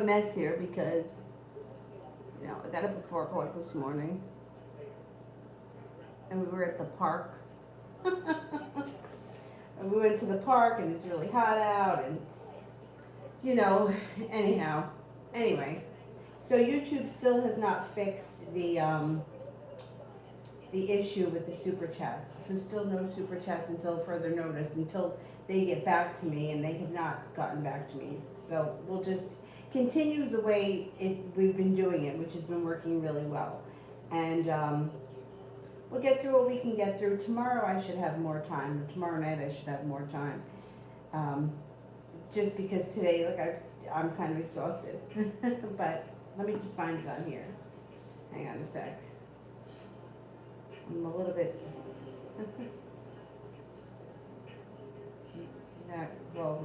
A mess here because, I got up at 4 o'clock this morning and we were at the park. And we went to the park and it's really hot out and, you know, anyhow. Anyway, so YouTube still has not fixed the issue with the super chats. So still no super chats until further notice, until they get back to me, and they have not gotten back to me. So we'll just continue the way we've been doing it, which has been working really well. And we'll get through what we can get through. Tomorrow I should have more time. Tomorrow night I should have more time. Just because today, I'm kind of exhausted. But let me just find it on here. Hang on a sec. I'm a little bit not well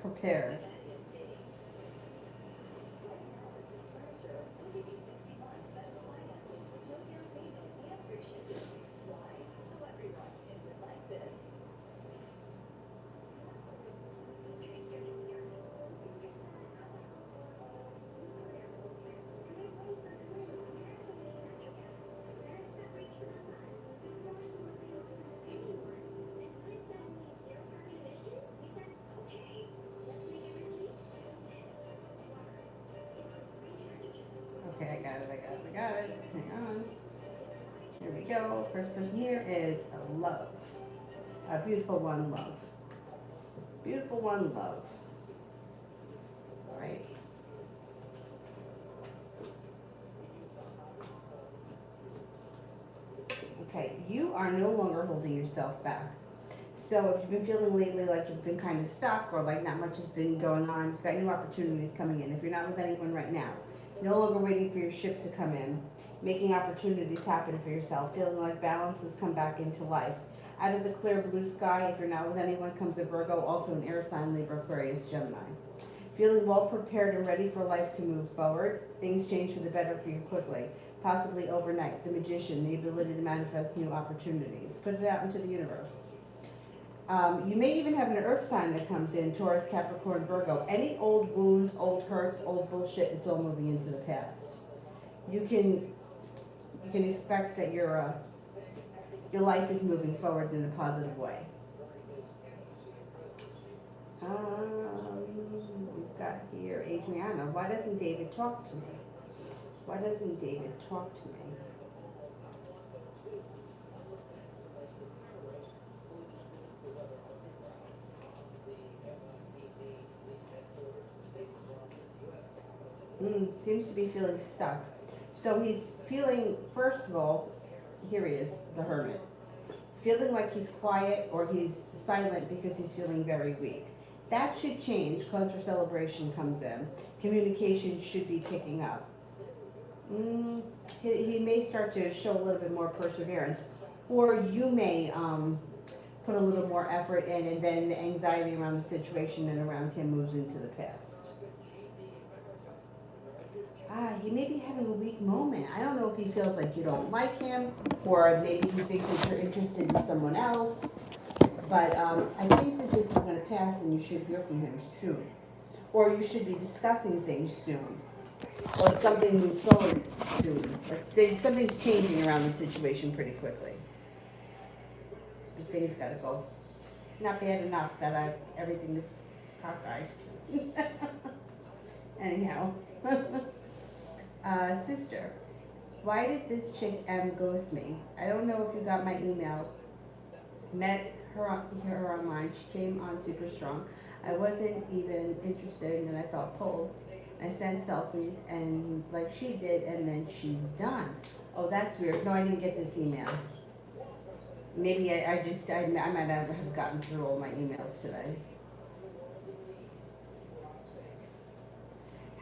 prepared. Okay, I got it. Hang on. Here we go. First person here is Love. A beautiful one, Love. Beautiful one, Love. All right. Okay, you are no longer holding yourself back. So if you've been feeling lately like you've been kind of stuck or like not much has been going on, you've got new opportunities coming in. If you're not with anyone right now, no longer waiting for your ship to come in, making opportunities happen for yourself, feeling like balance has come back into life. Out of the clear blue sky, if you're not with anyone, comes a Virgo, also an air sign, Libra, Aquarius, Gemini. Feeling well prepared and ready for life to move forward. Things change for the better for you quickly, possibly overnight. The Magician, the ability to manifest new opportunities. Put it out into the universe. You may even have an earth sign that comes in, Taurus, Capricorn, Virgo. Any old wounds, old hurts, old bullshit, it's all moving into the past. You can expect that your life is moving forward in a positive way. We've got here Adriana. Why doesn't David talk to me? Why doesn't David talk to me? Seems to be feeling stuck. So he's feeling, first of all, here he is, the Hermit. Feeling like he's quiet or he's silent because he's feeling very weak. That should change. Cause for celebration comes in. Communication should be picking up. He may start to show a little bit more perseverance. Or you may put a little more effort in, and then the anxiety around the situation and around him moves into the past. He may be having a weak moment. I don't know if he feels like you don't like him, or maybe he thinks that you're interested in someone else. But I think that this is going to pass and you should hear from him soon. Or you should be discussing things soon. Or something moves forward soon. Something's changing around the situation pretty quickly. Things got to go. It's not bad enough that everything is cockeyed. Anyhow. Sister, why did this chick M ghost me? I don't know if you got my email. Met her online. She came on super strong. I wasn't even interested, and then I felt pulled. I sent selfies and like she did, and then she's done. Oh, that's weird. No, I didn't get this email. Maybe I might have gotten through all my emails today.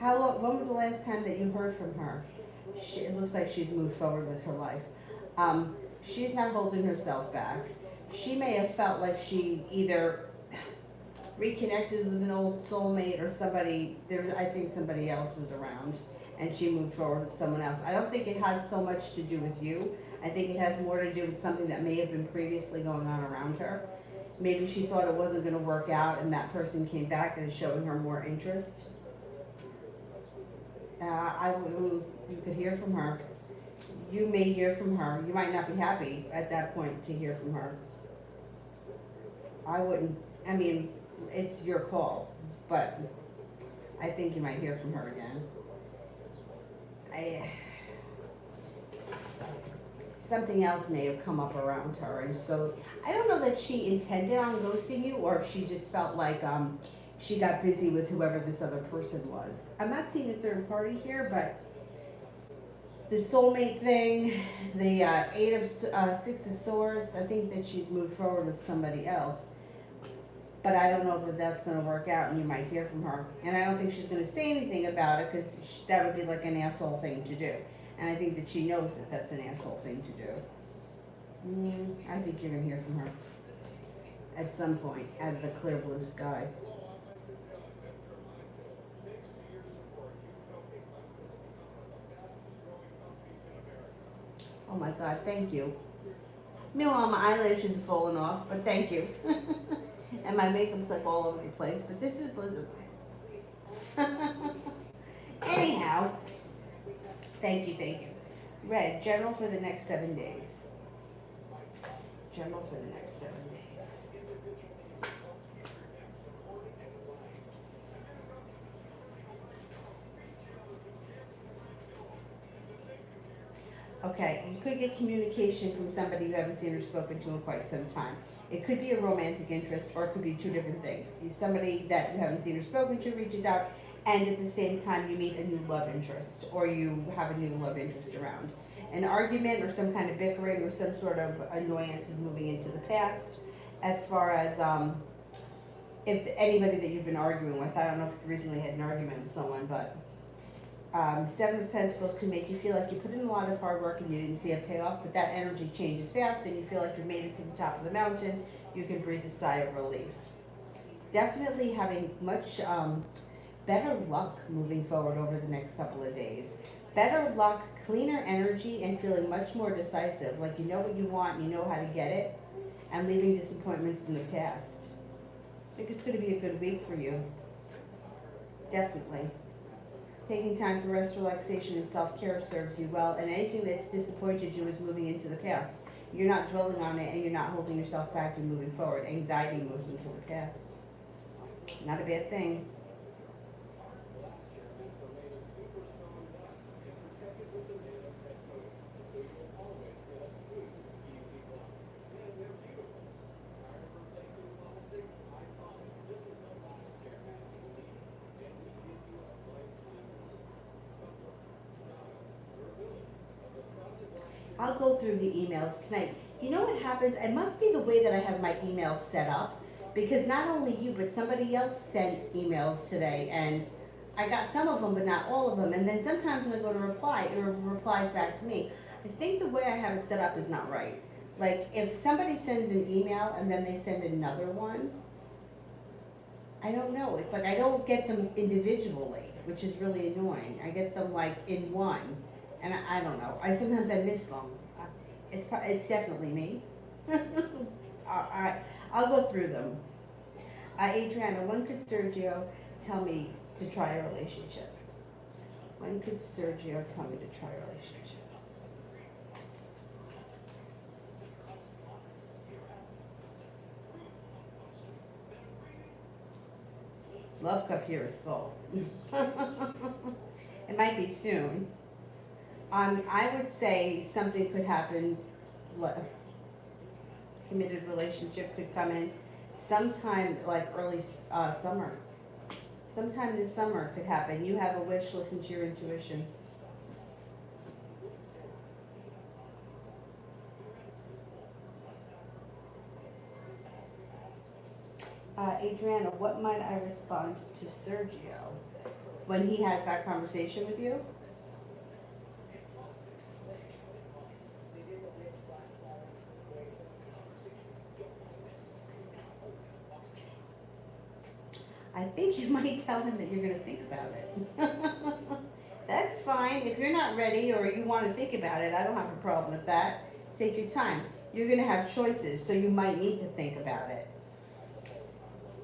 When was the last time that you heard from her? It looks like she's moved forward with her life. She's not holding herself back. She may have felt like she either reconnected with an old soulmate or somebody. I think somebody else was around, and she moved forward with someone else. I don't think it has so much to do with you. I think it has more to do with something that may have been previously going on around her. Maybe she thought it wasn't going to work out, and that person came back and is showing her more interest. You could hear from her. You may hear from her. You might not be happy at that point to hear from her. I wouldn't, I mean, it's your call, but I think you might hear from her again. Something else may have come up around her, and so I don't know that she intended on ghosting you, or if she just felt like she got busy with whoever this other person was. I'm not seeing a third party here, but the soulmate thing, the Six of Swords, I think that she's moved forward with somebody else. But I don't know if that's going to work out, and you might hear from her. And I don't think she's going to say anything about it, because that would be like an asshole thing to do. And I think that she knows that that's an asshole thing to do. I think you're going to hear from her at some point out of the clear blue sky. Oh my God, thank you. Meanwhile, my eyelashes have fallen off, but thank you. And my makeup's like all over the place, but this is anyhow, thank you. Red, general for the next 7 days. General for the next 7 days. Okay, you could get communication from somebody you haven't seen or spoken to in quite some time. It could be a romantic interest, or it could be two different things. Somebody that you haven't seen or spoken to reaches out, and at the same time you meet a new love interest, or you have a new love interest around. An argument or some kind of bickering or some sort of annoyance is moving into the past. As far as if anybody that you've been arguing with, I don't know if you recently had an argument with someone, but Seven of Pentacles can make you feel like you put in a lot of hard work and you didn't see a payoff, but that energy changes fast and you feel like you've made it to the top of the mountain. You can breathe a sigh of relief. Definitely having much better luck moving forward over the next couple of days. Better luck, cleaner energy, and feeling much more decisive. Like you know what you want, you know how to get it, and leaving disappointments in the past. I think it's going to be a good week for you. Definitely. Taking time for rest, relaxation, and self-care serves you well, and anything that's disappointed you is moving into the past. You're not dwelling on it, and you're not holding yourself back and moving forward. Anxiety moves into the past. Not a bad thing. I'll go through the emails tonight. You know what happens? It must be the way that I have my emails set up, because not only you, but somebody else sent emails today, and I got some of them, but not all of them. And then sometimes when I go to reply, it replies back to me. I think the way I have it set up is not right. Like, if somebody sends an email and then they send another one, I don't know. It's like I don't get them individually, which is really annoying. I get them like in one. And I don't know. Sometimes I miss them. It's definitely me. I'll go through them. Adriana, when could Sergio tell me to try a relationship? When could Sergio tell me to try a relationship? Love cup here is full. It might be soon. I would say something could happen. What? Committed relationship could come in sometime like early summer. Sometime this summer could happen. You have a wish, listen to your intuition. Adriana, what might I respond to Sergio when he has that conversation with you? I think you might tell him that you're going to think about it. That's fine. If you're not ready or you want to think about it, I don't have a problem with that. Take your time. You're going to have choices, so you might need to think about it.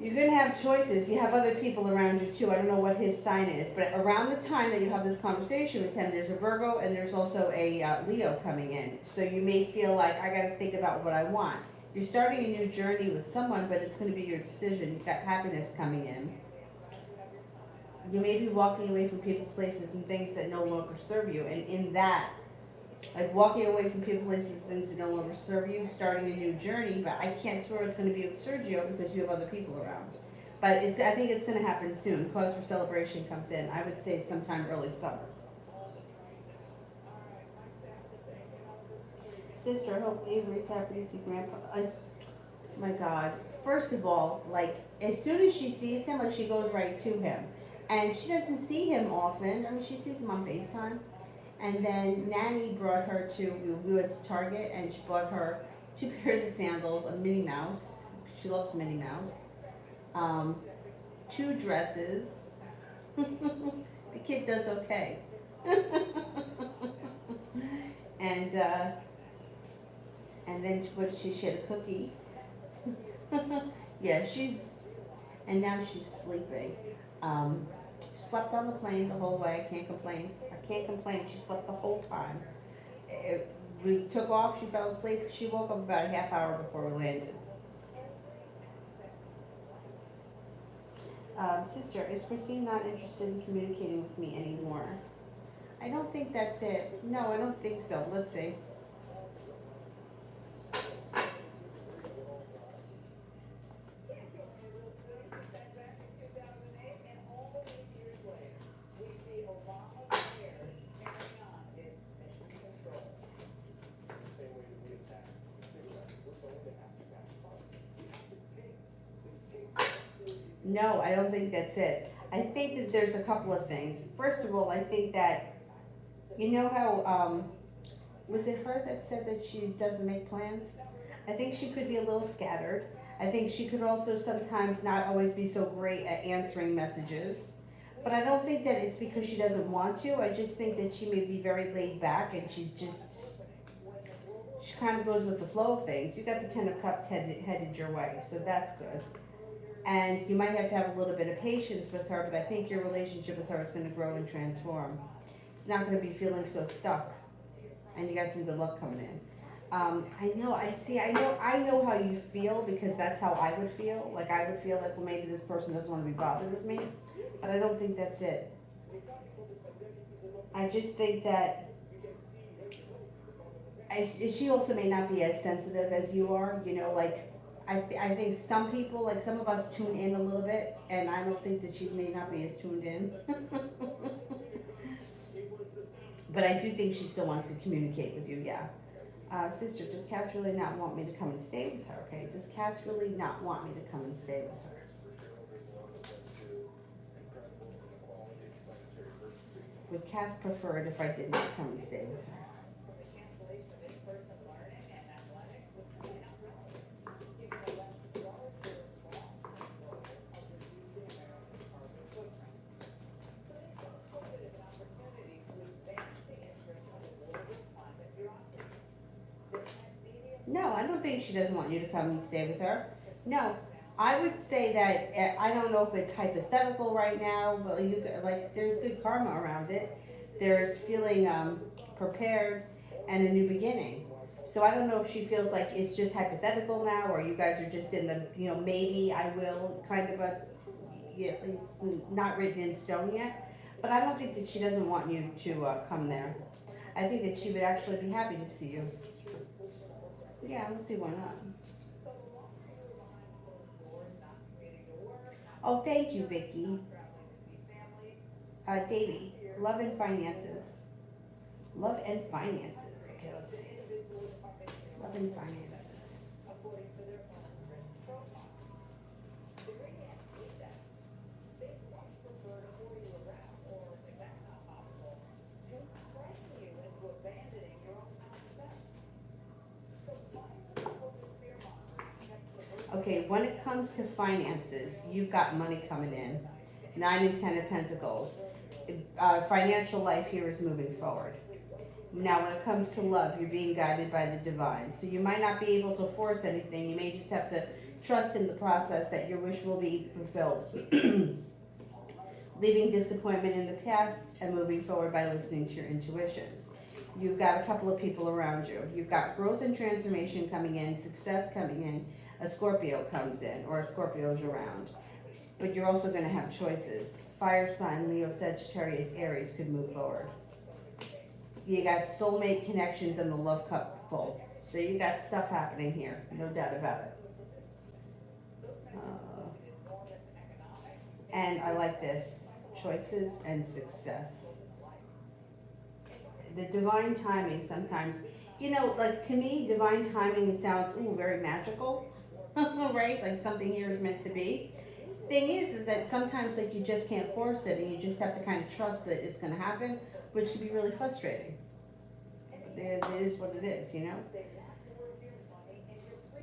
You're going to have choices. You have other people around you too. I don't know what his sign is, but around the time that you have this conversation with him, there's a Virgo and there's also a Leo coming in. So you may feel like, I got to think about what I want. You're starting a new journey with someone, but it's going to be your decision. You've got happiness coming in. You may be walking away from people, places, and things that no longer serve you. And in that, like walking away from people, places, things that no longer serve you, starting a new journey, but I can't swear it's going to be with Sergio because you have other people around. But I think it's going to happen soon. Cause for celebration comes in. I would say sometime early summer. Sister, I hope Avery's happy to see Grandpa. My God. First of all, like, as soon as she sees him, like, she goes right to him. And she doesn't see him often. I mean, she sees him on FaceTime. And then Nanny brought her to, we went to Target, and she bought her 2 pairs of sandals, a Minnie Mouse. She loves Minnie Mouse. 2 dresses. The kid does okay. And then she had a cookie. Yeah, and now she's sleeping. She slept on the plane the whole way. I can't complain. She slept the whole time. We took off. She fell asleep. She woke up about a half hour before we landed. Sister, is Christine not interested in communicating with me anymore? I don't think that's it. No, I don't think so. Let's see. No, I don't think that's it. I think that there's a couple of things. First of all, I think that, you know how, was it her that said that she doesn't make plans? I think she could be a little scattered. I think she could also sometimes not always be so great at answering messages. But I don't think that it's because she doesn't want to. I just think that she may be very laid back and she kind of goes with the flow of things. You got the 10 of Cups headed your way, so that's good. And you might have to have a little bit of patience with her, but I think your relationship with her is going to grow and transform. It's not going to be feeling so stuck, and you got some good luck coming in. I know how you feel, because that's how I would feel. Like, I would feel like, well, maybe this person doesn't want to be bothered with me, but I don't think that's it. I just think that she also may not be as sensitive as you are, you know, like, I think some people, like some of us, tune in a little bit, and I don't think that she may not be as tuned in. But I do think she still wants to communicate with you, yeah. Sister, does Cass really not want me to come and stay with her, okay? Does Cass really not want me to come and stay with her? Would Cass prefer it if I did not come and stay with her? No, I don't think she doesn't want you to come and stay with her. No, I would say that, I don't know if it's hypothetical right now, but there's good karma around it. There's feeling prepared and a new beginning. So I don't know if she feels like it's just hypothetical now, or you guys are just in the, maybe I will kind of it's not written in stone yet. But I don't think that she doesn't want you to come there. I think that she would actually be happy to see you. Yeah, let's see why not. Oh, thank you, Vicky. Davey, love and finances. Love and finances. Okay, let's see. Love and finances. Okay, when it comes to finances, you've got money coming in. 9 and 10 of Pentacles. Financial life here is moving forward. Now, when it comes to love, you're being guided by the divine. So you might not be able to force anything. You may just have to trust in the process that your wish will be fulfilled. Leaving disappointment in the past and moving forward by listening to your intuition. You've got a couple of people around you. You've got growth and transformation coming in, success coming in, a Scorpio comes in, or a Scorpio's around. But you're also going to have choices. Fire sign, Leo, Sagittarius, Aries could move forward. You got soulmate connections and the love cup full. So you got stuff happening here, no doubt about it. And I like this, choices and success. The divine timing sometimes, you know, like to me, divine timing sounds, very magical, right? Like something here is meant to be. Thing is that sometimes like you just can't force it and you just have to kind of trust that it's going to happen, which can be really frustrating. It is what it is, you know?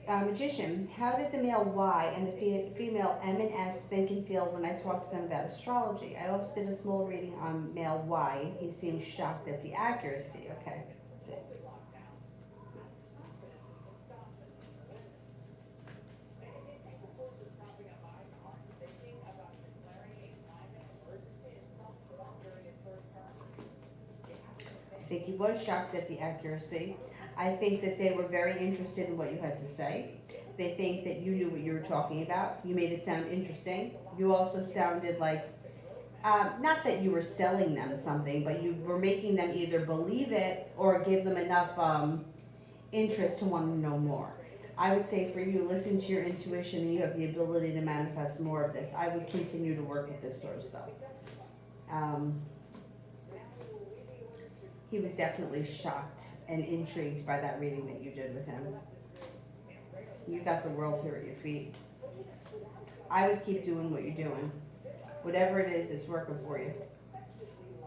Magician, how did the male Y and the female M and S think and feel when I talked to them about astrology? I also did a small reading on male Y. He seemed shocked at the accuracy. Okay, let's see. I think he was shocked at the accuracy. I think that they were very interested in what you had to say. They think that you knew what you were talking about. You made it sound interesting. You also sounded like, not that you were selling them something, but you were making them either believe it or give them enough interest to want to know more. I would say for you, listen to your intuition and you have the ability to manifest more of this. I would continue to work with this sort of stuff. He was definitely shocked and intrigued by that reading that you did with him. You got the world here at your feet. I would keep doing what you're doing. Whatever it is, it's working for you.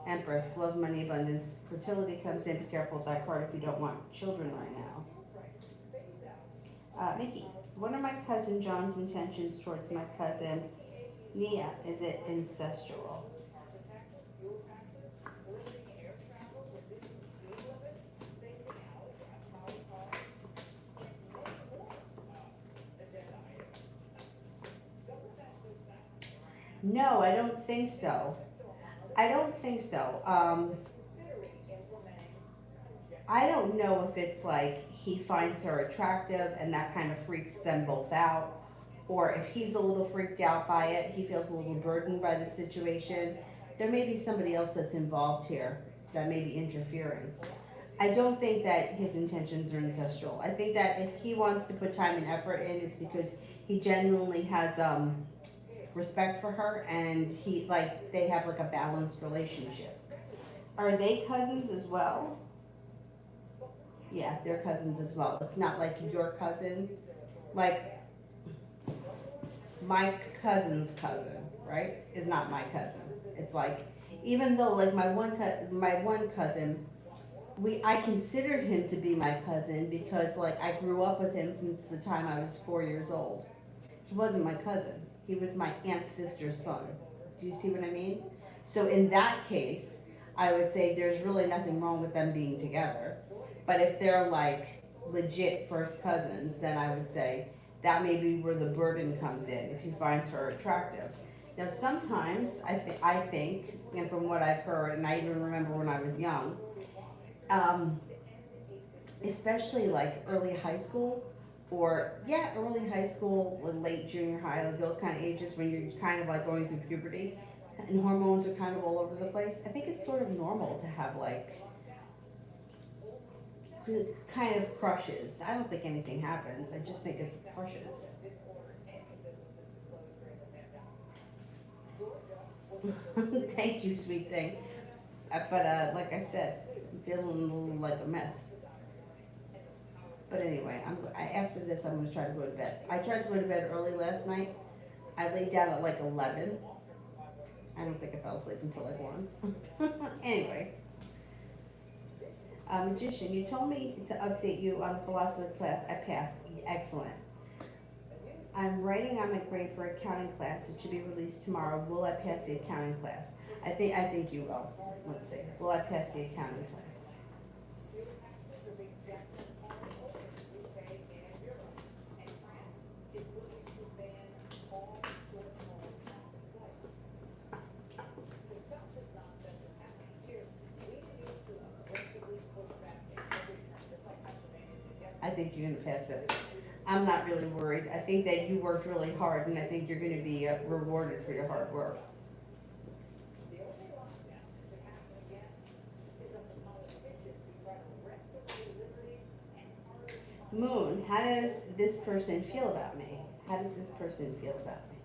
Empress, love, money, abundance. Fertility comes in. Be careful with that card if you don't want children right now. Mickey, what are my cousin John's intentions towards my cousin Nia? Is it incestual? No, I don't think so. I don't think so. I don't know if it's like he finds her attractive and that kind of freaks them both out, or if he's a little freaked out by it, he feels a little burdened by the situation. There may be somebody else that's involved here that may be interfering. I don't think that his intentions are ancestral. I think that if he wants to put time and effort in, it's because he genuinely has respect for her, and they have like a balanced relationship. Are they cousins as well? Yeah, they're cousins as well. It's not like your cousin, like my cousin's cousin, right? Is not my cousin. It's like, even though like my one cousin, I considered him to be my cousin because like I grew up with him since the time I was 4 years old. He wasn't my cousin. He was my aunt's sister's son. Do you see what I mean? So in that case, I would say there's really nothing wrong with them being together. But if they're like legit first cousins, then I would say that may be where the burden comes in, if he finds her attractive. Now sometimes, I think, and from what I've heard, and I even remember when I was young, especially like early high school, or early high school or late junior high, like those kind of ages when you're kind of like going through puberty and hormones are kind of all over the place. I think it's sort of normal to have like kind of crushes. I don't think anything happens. I just think it's crushes. Thank you, sweet thing. But like I said, I'm feeling a little like a mess. But anyway, after this, I'm going to try to go to bed. I tried to go to bed early last night. I laid down at like 11. I don't think I fell asleep until like 1. Anyway. Magician, you told me to update you on the philosophy class I passed. Excellent. I'm writing on my grade for accounting class. It should be released tomorrow. Will I pass the accounting class? I think you will. Let's see. Will I pass the accounting class? I think you're gonna pass it. I'm not really worried. I think that you worked really hard, and I think you're gonna be rewarded for your hard work. Moon, how does this person feel about me? How does this person feel about me?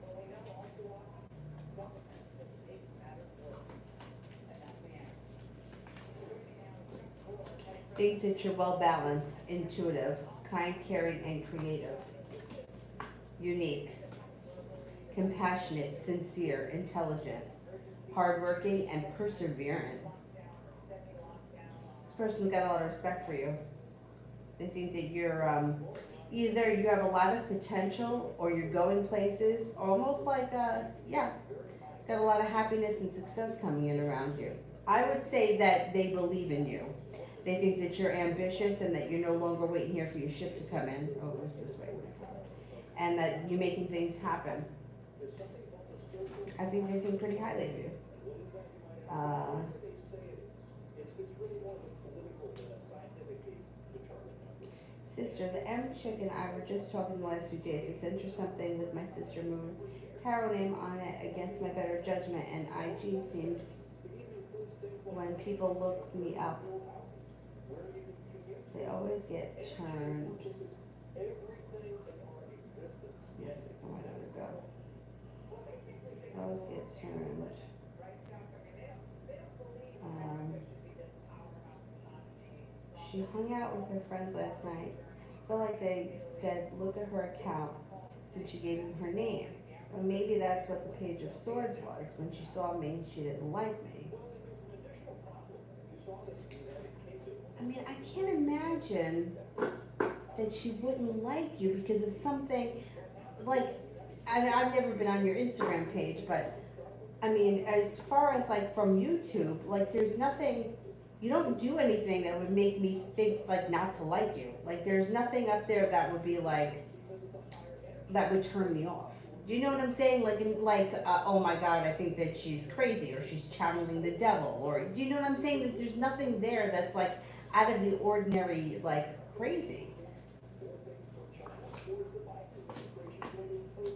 Thinks that you're well balanced, intuitive, kind, caring, and creative. Unique, compassionate, sincere, intelligent, hardworking, and persevering. This person's got a lot of respect for you. They think that you're either you have a lot of potential or you're going places, almost like yeah, got a lot of happiness and success coming in around you. I would say that they believe in you. They think that you're ambitious and that you're no longer waiting here for your ship to come in. Oh, it was this way. And that you're making things happen. I think they think pretty highly of you. Sister, the M chick and I were just talking the last few days. I sent her something with my sister Moon tarot name on it against my better judgment, and IG seems when people look me up, they always get turned. Yes, I want to go. They always get turned. She hung out with her friends last night. Felt like they said, look at her account, since she gave them her name. Or maybe that's what the Page of Swords was. When she saw me, she didn't like me. I mean, I can't imagine that she wouldn't like you because of something, like, I mean, I've never been on your Instagram page, but, I mean, as far as, like, from YouTube, like, there's nothing, you don't do anything that would make me think, like, not to like you. Like, there's nothing up there that would be, like, that would turn me off. Do you know what I'm saying? Oh my God, I think that she's crazy, or she's channeling the devil, or, do you know what I'm saying? That there's nothing there that's, like, out of the ordinary, like, crazy.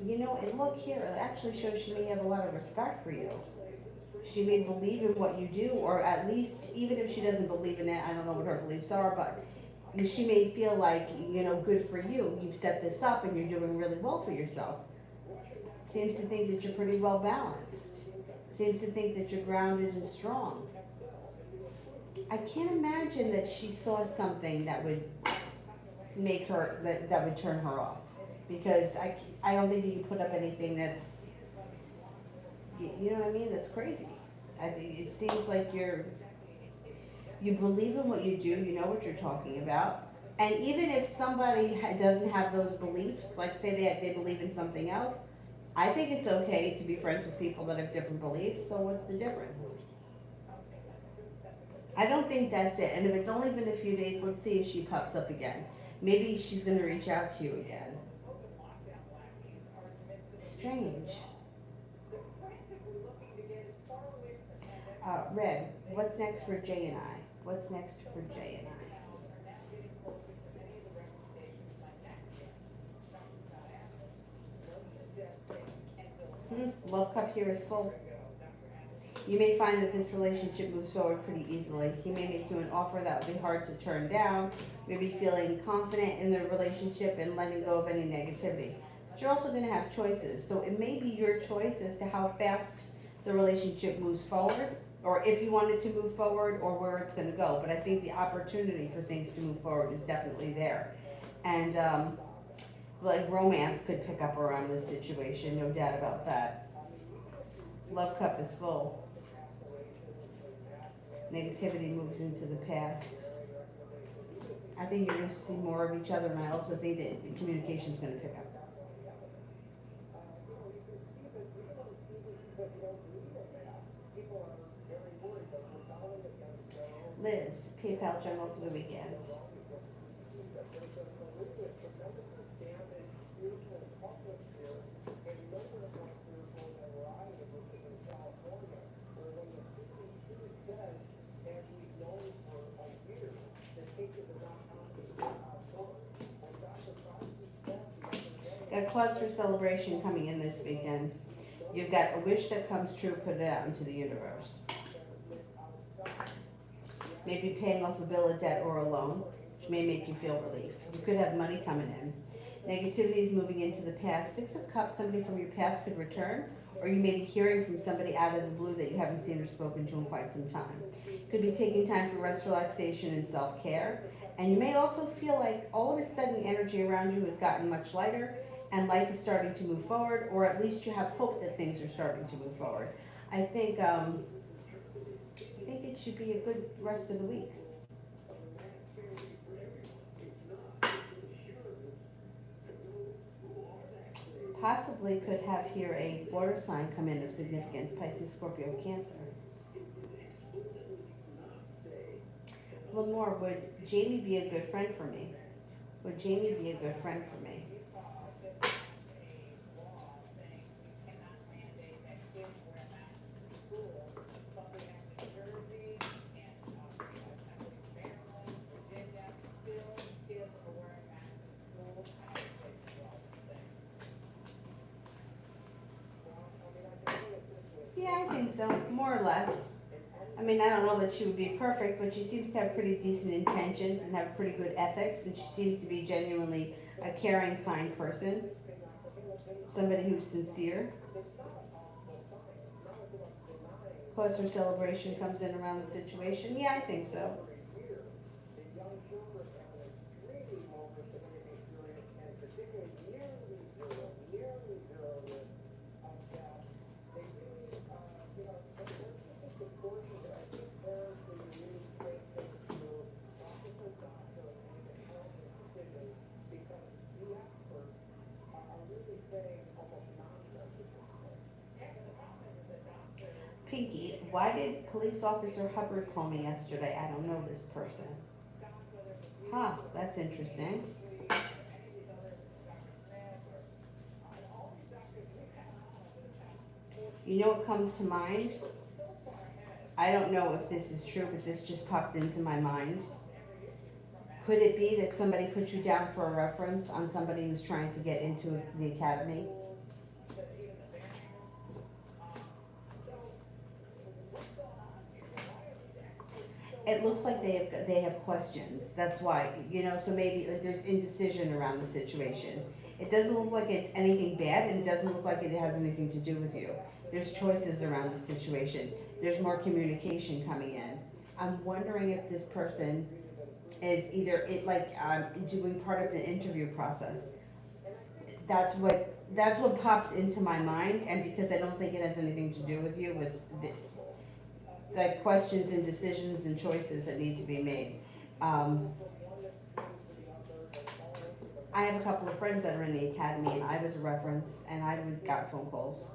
You know, and look here, it actually shows she may have a lot of respect for you. She may believe in what you do, or at least, even if she doesn't believe in it, I don't know what her beliefs are, but she may feel like, you know, good for you. You've set this up and you're doing really well for yourself. Seems to think that you're pretty well balanced. Seems to think that you're grounded and strong. I can't imagine that she saw something that would make her, that would turn her off. Because I don't think that you put up anything that's, you know what I mean, that's crazy. I think it seems like you believe in what you do, you know what you're talking about. And even if somebody doesn't have those beliefs, like say they believe in something else, I think it's okay to be friends with people that have different beliefs, so what's the difference? I don't think that's it. And if it's only been a few days, let's see if she pops up again. Maybe she's going to reach out to you again. Strange. Red, what's next for Jay and I? What's next for Jay and I? Love cup here is full. You may find that this relationship moves forward pretty easily. He may make you an offer that will be hard to turn down. Maybe feeling confident in the relationship and letting go of any negativity. But you're also going to have choices. So it may be your choice as to how fast the relationship moves forward, or if you want it to move forward, or where it's going to go. But I think the opportunity for things to move forward is definitely there. And like romance could pick up around this situation, no doubt about that. Love cup is full. Negativity moves into the past. I think you're going to see more of each other, and I also think that the communication is going to pick up. Liz, PayPal general for the weekend. got cause for celebration coming in this weekend. You've got a wish that comes true, put it out into the universe. Maybe paying off a bill of debt or a loan, which may make you feel relief. You could have money coming in. Negativity is moving into the past. Six of Cups, somebody from your past could return, or you may be hearing from somebody out of the blue that you haven't seen or spoken to in quite some time. Could be taking time for rest, relaxation, and self-care. And you may also feel like all of a sudden energy around you has gotten much lighter and life is starting to move forward, or at least you have hope that things are starting to move forward. I think it should be a good rest of the week. Possibly could have here a water sign come in of significance, Pisces, Scorpio, Cancer. A little more, would Jamie be a good friend for me? Would Jamie be a good friend for me? Yeah, I think so, more or less. I mean, I don't know that she would be perfect, but she seems to have pretty decent intentions and have pretty good ethics, and she seems to be genuinely a caring, kind person. Somebody who's sincere. Cause for celebration comes in around the situation. Yeah, I think so. Pinky, why did Police Officer Hubbard call me yesterday? I don't know this person. Huh, that's interesting. You know what comes to mind? I don't know if this is true, but this just popped into my mind. Could it be that somebody put you down for a reference on somebody who's trying to get into the academy? It looks like they have questions. That's why, so maybe like, there's indecision around the situation. It doesn't look like it's anything bad, and it doesn't look like it has anything to do with you. There's choices around the situation. There's more communication coming in. I'm wondering if this person is either doing part of the interview process. That's what pops into my mind, and because I don't think it has anything to do with you, with the questions and decisions and choices that need to be made. I have a couple of friends that are in the academy, and I was a reference, and I got phone calls.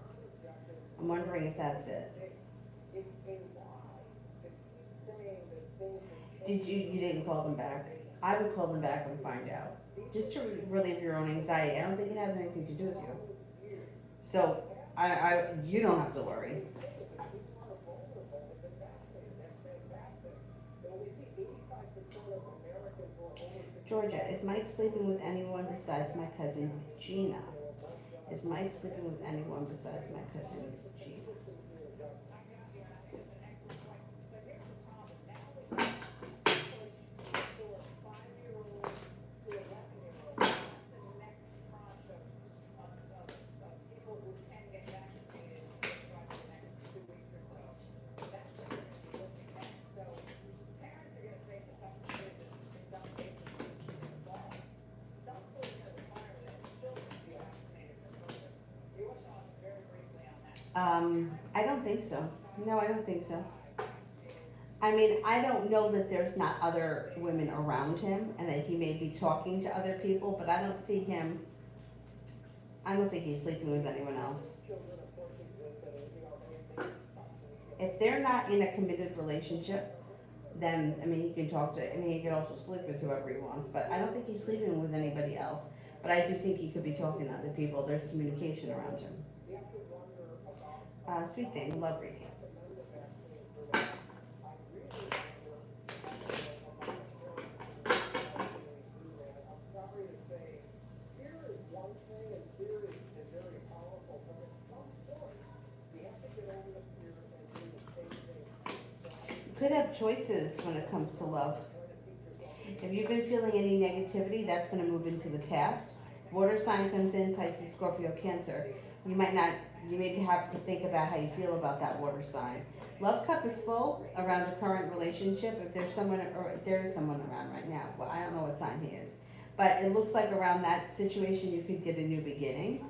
I'm wondering if that's it. You didn't call them back? I would call them back and find out, just to relieve your own anxiety. I don't think it has anything to do with you. So you don't have to worry. Georgia, is Mike sleeping with anyone besides my cousin Gina? Is Mike sleeping with anyone besides my cousin Gina? I don't think so. No, I don't think so. I mean, I don't know that there's not other women around him and that he may be talking to other people, but I don't think he's sleeping with anyone else. If they're not in a committed relationship, then, he can he can also sleep with whoever he wants, but I don't think he's sleeping with anybody else. But I do think he could be talking to other people. There's communication around him. Sweet thing, love reading. could have choices when it comes to love. If you've been feeling any negativity, that's going to move into the past. Water sign comes in, Pisces, Scorpio, Cancer. You might not, you maybe have to think about how you feel about that water sign. Love cup is full around the current relationship. If there's someone, or if there is someone around right now, well, I don't know what sign he is. But it looks like around that situation, you could get a new beginning.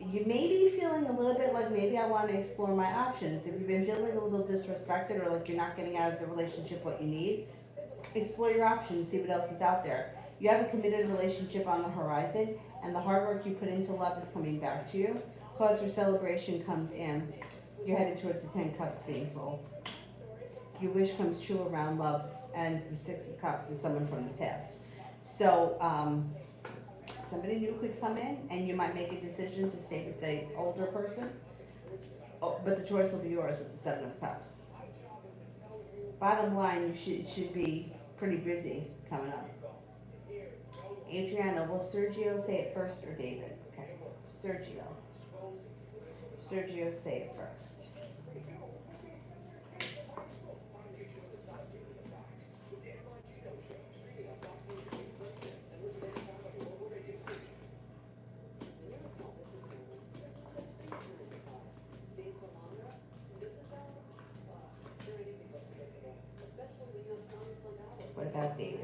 You may be feeling a little bit like maybe I want to explore my options. If you've been feeling a little disrespected or like you're not getting out of the relationship what you need, explore your options, see what else is out there. You have a committed relationship on the horizon, and the hard work you put into love is coming back to you. Cause for celebration comes in. You're headed towards the 10 cups being full. Your wish comes true around love, and the 6 of cups is someone from the past. So, somebody new could come in, and you might make a decision to stay with the older person, but the choice will be yours with the 7 of cups. Bottom line, you should be pretty busy coming up. Adriana, will Sergio say it first or David? Okay, Sergio. Sergio, say it first. What about David?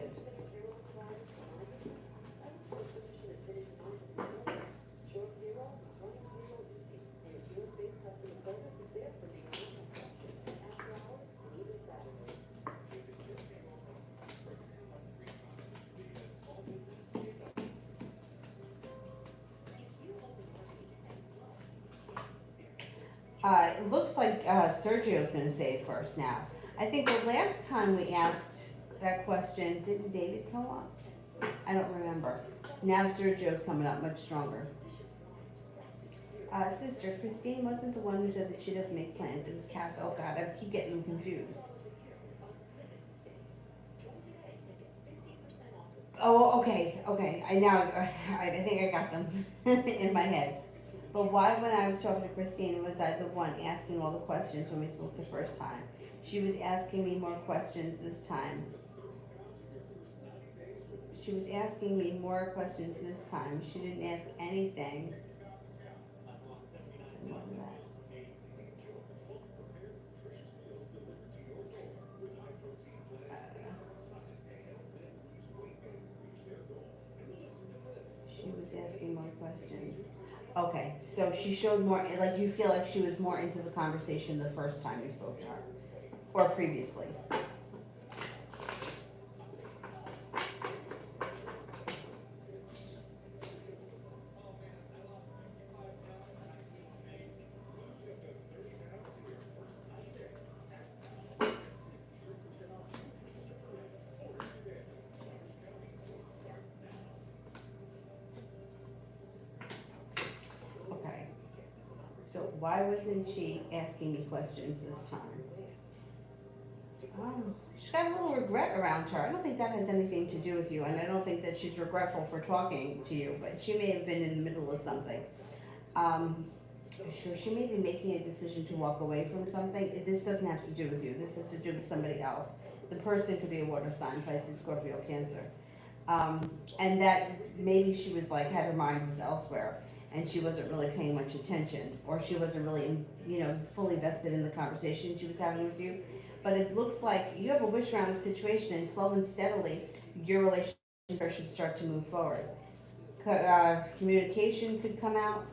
It looks like Sergio's going to say it first now. I think the last time we asked that question, didn't David come up? I don't remember. Now Sergio's coming up much stronger. Sister, Christine wasn't the one who said that she doesn't make plans. It was Cass. Oh God, I keep getting them confused. Oh, okay. I think I got them in my head. But why, when I was talking to Christine, was I the one asking all the questions when we spoke the first time? She was asking me more questions this time. She was asking me more questions this time. She didn't ask anything. She was asking more questions. Okay, so she showed more, like you feel like she was more into the conversation the first time you spoke to her, or previously. Okay, so why wasn't she asking me questions this time? Oh, she's got a little regret around her. I don't think that has anything to do with you, and I don't think that she's regretful for talking to you, but she may have been in the middle of something. Um, sure, she may be making a decision to walk away from something. This doesn't have to do with you. This has to do with somebody else. The person could be a water sign, Pisces, Scorpio, Cancer. And that maybe she was like, had her mind was elsewhere, and she wasn't really paying much attention, or she wasn't really, fully vested in the conversation she was having with you. But it looks like you have a wish around the situation, and slow and steadily, your relationship should start to move forward. Communication could come out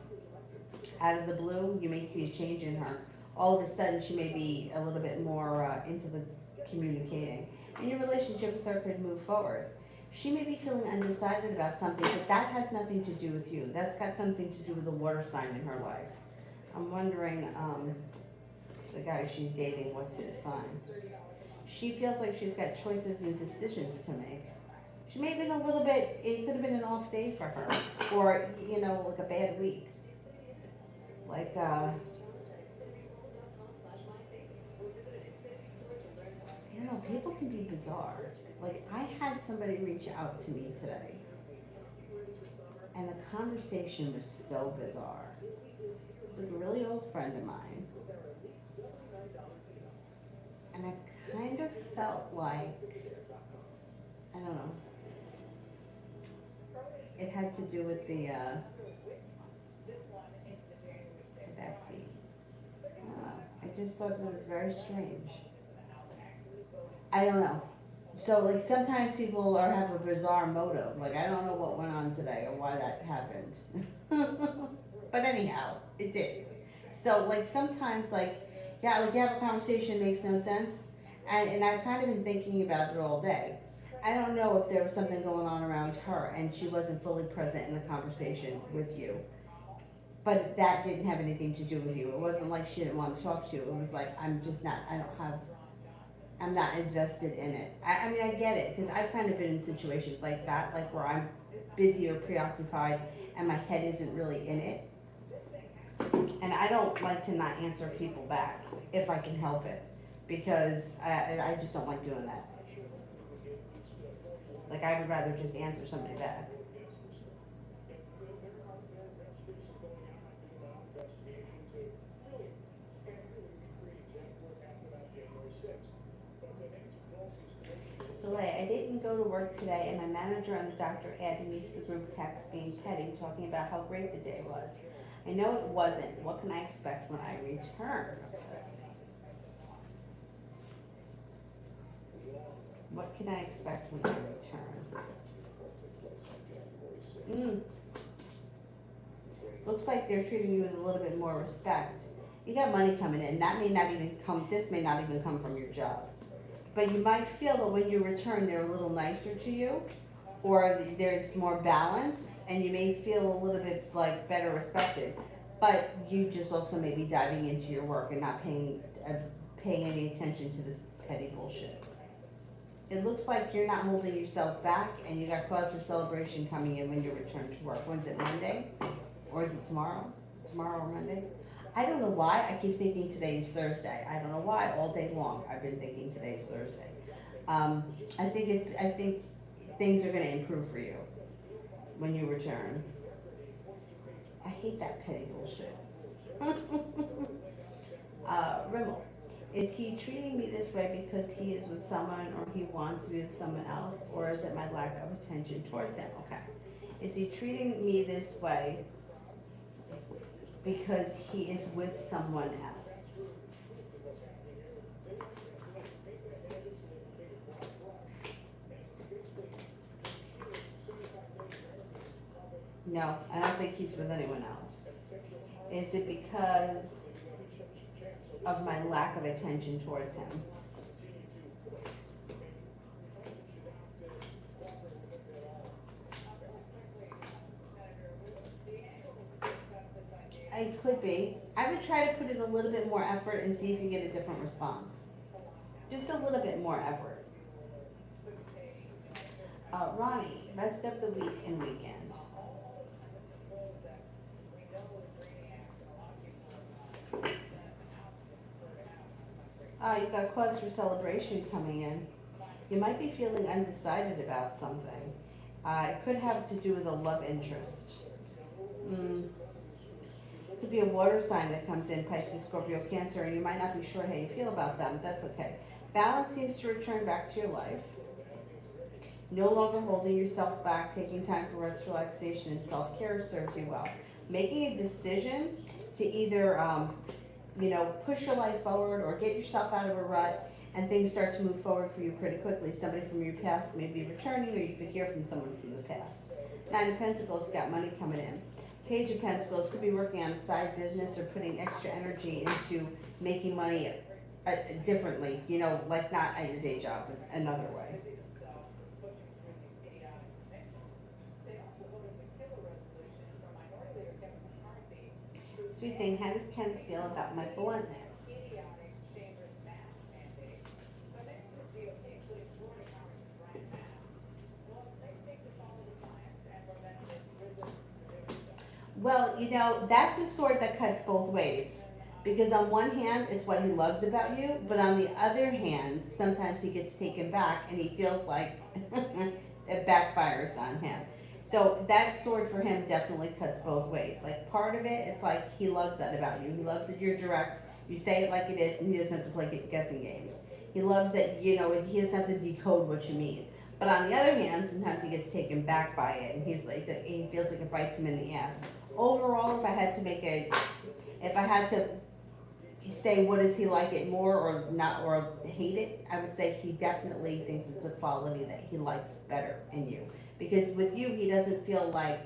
of the blue. You may see a change in her. All of a sudden, she may be a little bit more into the communicating, and your relationship with her could move forward. She may be feeling undecided about something, but that has nothing to do with you. That's got something to do with the water sign in her life. I'm wondering, the guy she's dating, what's his sign? She feels like she's got choices and decisions to make. She may have been a little bit, it could have been an off day for her, or, like a bad week. Like, people can be bizarre. Like, I had somebody reach out to me today, and the conversation was so bizarre. It's like a really old friend of mine, and I felt like, I don't know, it had to do with the vaccine. I just thought it was very strange. I don't know. So like sometimes people have a bizarre motive. Like I don't know what went on today or why that happened. But anyhow, it did. So like sometimes like yeah, like you have a conversation makes no sense, and I've kind of been thinking about it all day. I don't know if there was something going on around her and she wasn't fully present in the conversation with you. But that didn't have anything to do with you. It wasn't like she didn't want to talk to you. It was like I'm just not. I don't have. I'm not as vested in it. I mean, I get it because I've kind of been in situations like that, like where I'm busy or preoccupied and my head isn't really in it. And I don't like to not answer people back if I can help it because I just don't like doing that. Like I would rather just answer somebody back. So I didn't go to work today and my manager and the doctor added me to the group text being petty, talking about how great the day was. I know it wasn't. What can I expect when I return? Let's see. What can I expect when I return? Looks like they're treating you with a little bit more respect. You got money coming in. That may not even come, this may not even come from your job. But you might feel that when you return, they're a little nicer to you, or there's more balance, and you may feel a little bit like better respected. But you just also may be diving into your work and not paying any attention to this petty bullshit. It looks like you're not holding yourself back, and you got cause for celebration coming in when you return to work. When's it, Monday? Or is it tomorrow? Tomorrow or Monday? I don't know why, I keep thinking today's Thursday. I don't know why, all day long, I've been thinking today's Thursday. I think things are gonna improve for you when you return. I hate that petty bullshit. Rimmel, is he treating me this way because he is with someone or he wants to be with someone else, or is it my lack of attention towards him? Okay. Is he treating me this way because he is with someone else? No, I don't think he's with anyone else. Is it because of my lack of attention towards him? It could be. I would try to put in a little bit more effort and see if you get a different response. Just a little bit more effort. Ronnie, rest of the week and weekend. You've got cause for celebration coming in. You might be feeling undecided about something. It could have to do with a love interest. Could be a water sign that comes in, Pisces, Scorpio, Cancer, and you might not be sure how you feel about them. That's okay. Balance seems to return back to your life. No longer holding yourself back, taking time for rest, relaxation, and self-care serves you well. Making a decision to either, push your life forward or get yourself out of a rut, and things start to move forward for you pretty quickly. Somebody from your past may be returning, or you could hear from someone from the past. Nine of Pentacles, got money coming in. Page of Pentacles, could be working on a side business or putting extra energy into making money differently, like not at your day job, but another way. Sweet thing, how does Ken feel about my bluntness? Well, that's a sword that cuts both ways. Because on one hand, it's what he loves about you, but on the other hand, sometimes he gets taken back and he feels like it backfires on him. So that sword for him definitely cuts both ways. Like part of it, it's like he loves that about you. He loves that you're direct, you say it like it is, and he doesn't have to play guessing games. He loves that, you know, he doesn't have to decode what you mean. But on the other hand, sometimes he gets taken back by it, and he's like, he feels like it bites him in the ass. Overall, if I had to say what does he like it more or not or hate it, I would say he definitely thinks it's a quality that he likes better in you. Because with you, he doesn't feel like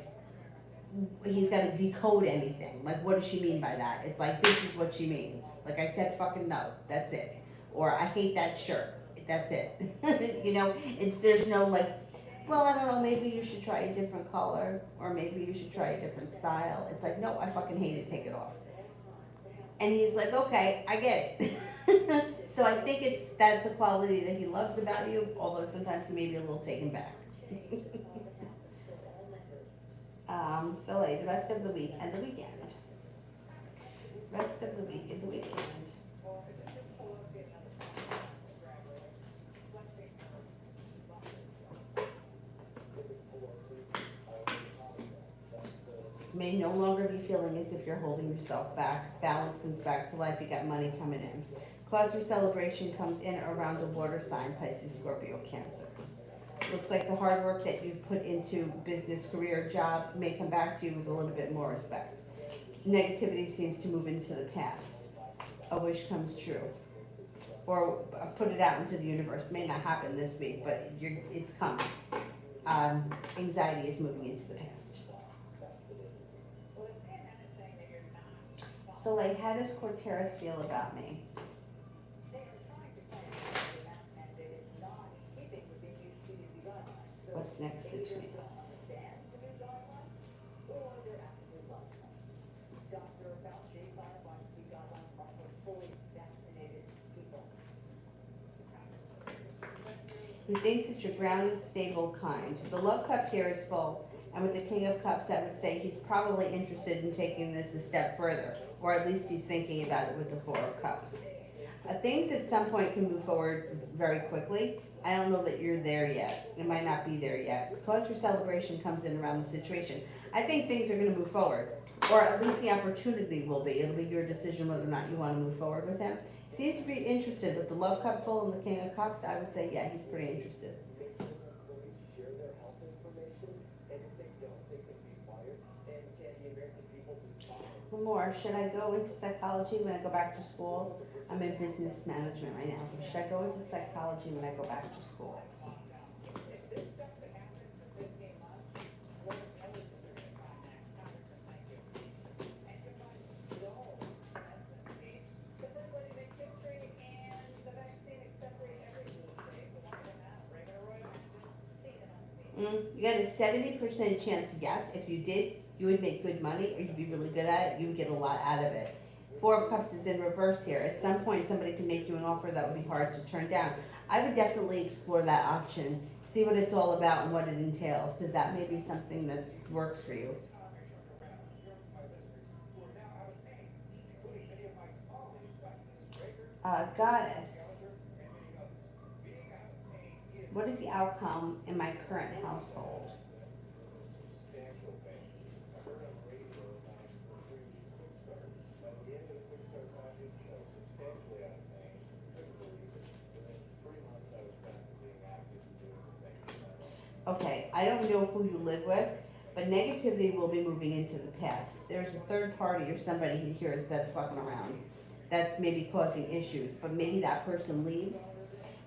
he's got to decode anything. Like, what does she mean by that? It's like, this is what she means. Like I said, fucking no, that's it. Or I hate that shirt, that's it. You know, there's no like, well, I don't know, maybe you should try a different color, or maybe you should try a different style. It's like, no, I fucking hate it, take it off. And he's like, okay, I get it. So I think that's a quality that he loves about you, although sometimes he may be a little taken back. So like the rest of the week and the weekend. Rest of the week and the weekend. May no longer be feeling as if you're holding yourself back. Balance comes back to life. You got money coming in. Cause for celebration comes in around the water sign, Pisces, Scorpio, Cancer. Looks like the hard work that you've put into business, career, job may come back to you with a little bit more respect. Negativity seems to move into the past. A wish comes true. Or put it out into the universe. May not happen this week, but it's coming. Anxiety is moving into the past. So like, how does Corteris feel about me? What's next between us? He thinks that you're grounded, stable, kind. The love cup here is full, and with the King of Cups, I would say he's probably interested in taking this a step further, or at least he's thinking about it with the Four of Cups. Things at some point can move forward very quickly. I don't know that you're there yet. It might not be there yet. Cause for celebration comes in around the situation. I think things are going to move forward, or at least the opportunity will be. It'll be your decision whether or not you want to move forward with him. Seems to be interested. With the love cup full and the King of Cups, I would say, yeah, he's pretty interested. One more. Should I go into psychology when I go back to school? I'm in business management right now. Should I go into psychology when I go back to school? You got a 70% chance, yes. If you did, you would make good money, or you'd be really good at it. You would get a lot out of it. Four of Cups is in reverse here. At some point, somebody can make you an offer that would be hard to turn down. I would definitely explore that option, see what it's all about and what it entails, because that may be something that works for you. Goddess, what is the outcome in my current household? Okay, I don't know who you live with, but negativity will be moving into the past. There's a third party or somebody he hears that's fucking around. That's maybe causing issues, but maybe that person leaves.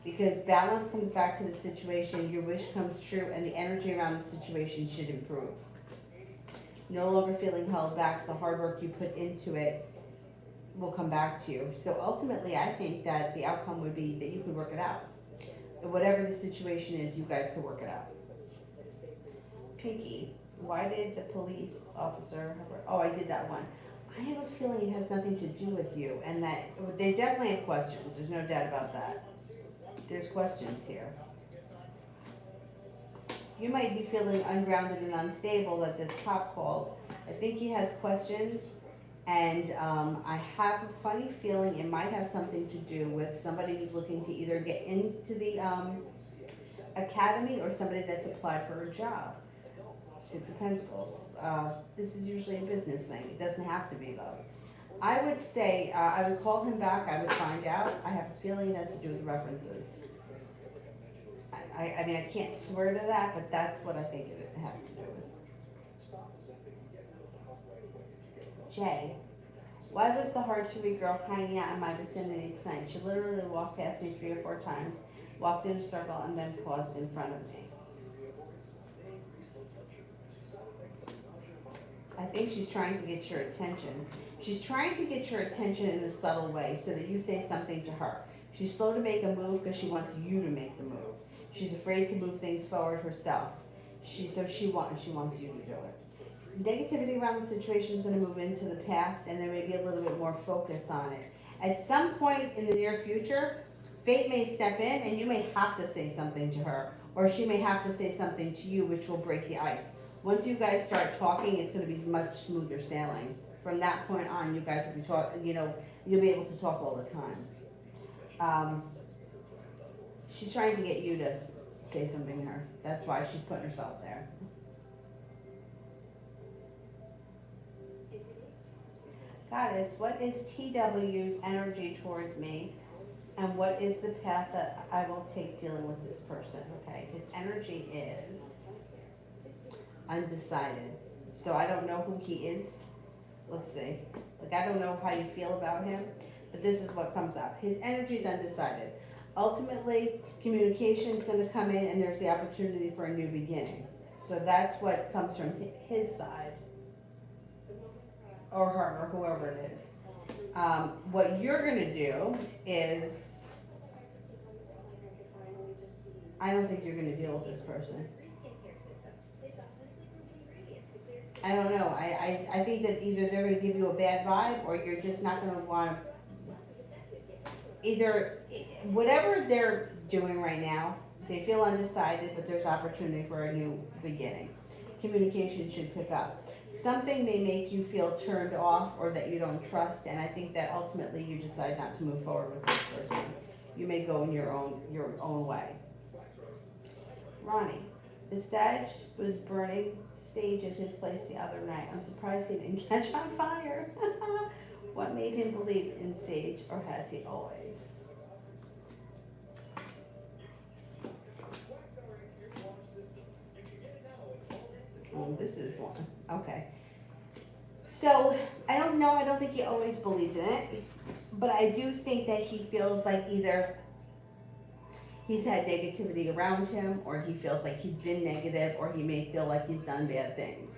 Because balance comes back to the situation, your wish comes true, and the energy around the situation should improve. No longer feeling held back, the hard work you put into it will come back to you. So ultimately, I think that the outcome would be that you could work it out. Whatever the situation is, you guys could work it out. Pinky, why did the police officer, oh, I did that one. I have a feeling it has nothing to do with you, and that they definitely have questions. There's no doubt about that. There's questions here. You might be feeling ungrounded and unstable that this cop called. I think he has questions, and I have a funny feeling it might have something to do with somebody who's looking to either get into the academy or somebody that's applied for a job. Six of Pentacles. This is usually a business thing. It doesn't have to be though. I would say, I would call him back, I would find out. I have a feeling it has to do with references. I mean, I can't swear to that, but that's what I think it has to do with. Jay, why was the hard-to-read girl hanging out in my vicinity tonight? She literally walked past me 3 or 4 times, walked in a circle, and then paused in front of me. I think she's trying to get your attention. She's trying to get your attention in a subtle way so that you say something to her. She's slow to make a move because she wants you to make the move. She's afraid to move things forward herself. She wants you to do it. Negativity around the situation is going to move into the past, and there may be a little bit more focus on it. At some point in the near future, fate may step in and you may have to say something to her, or she may have to say something to you, which will break the ice. Once you guys start talking, it's going to be much smoother sailing. From that point on, you guys will be talking, you'll be able to talk all the time. She's trying to get you to say something to her. That's why she's putting herself there. Goddess, what is TW's energy towards me? And what is the path that I will take dealing with this person? Okay, his energy is undecided. So I don't know who he is. Let's see. Like, I don't know how you feel about him, but this is what comes up. His energy is undecided. Ultimately, communication is going to come in, and there's the opportunity for a new beginning. So that's what comes from his side, or her, or whoever it is. What you're going to do is, I don't think you're going to deal with this person. I don't know. I think that either they're going to give you a bad vibe, or you're just not going to want to. Either, whatever they're doing right now, they feel undecided, but there's opportunity for a new beginning. Communication should pick up. Something may make you feel turned off or that you don't trust, and I think that ultimately you decide not to move forward with this person. You may go in your own way. Ronnie, the sage was burning sage at his place the other night. I'm surprised he didn't catch on fire. What made him believe in sage, or has he always? Oh, this is one. Okay. So, I don't know. I don't think he always believed in it. But I do think that he feels like either he's had negativity around him, or he feels like he's been negative, or he may feel like he's done bad things.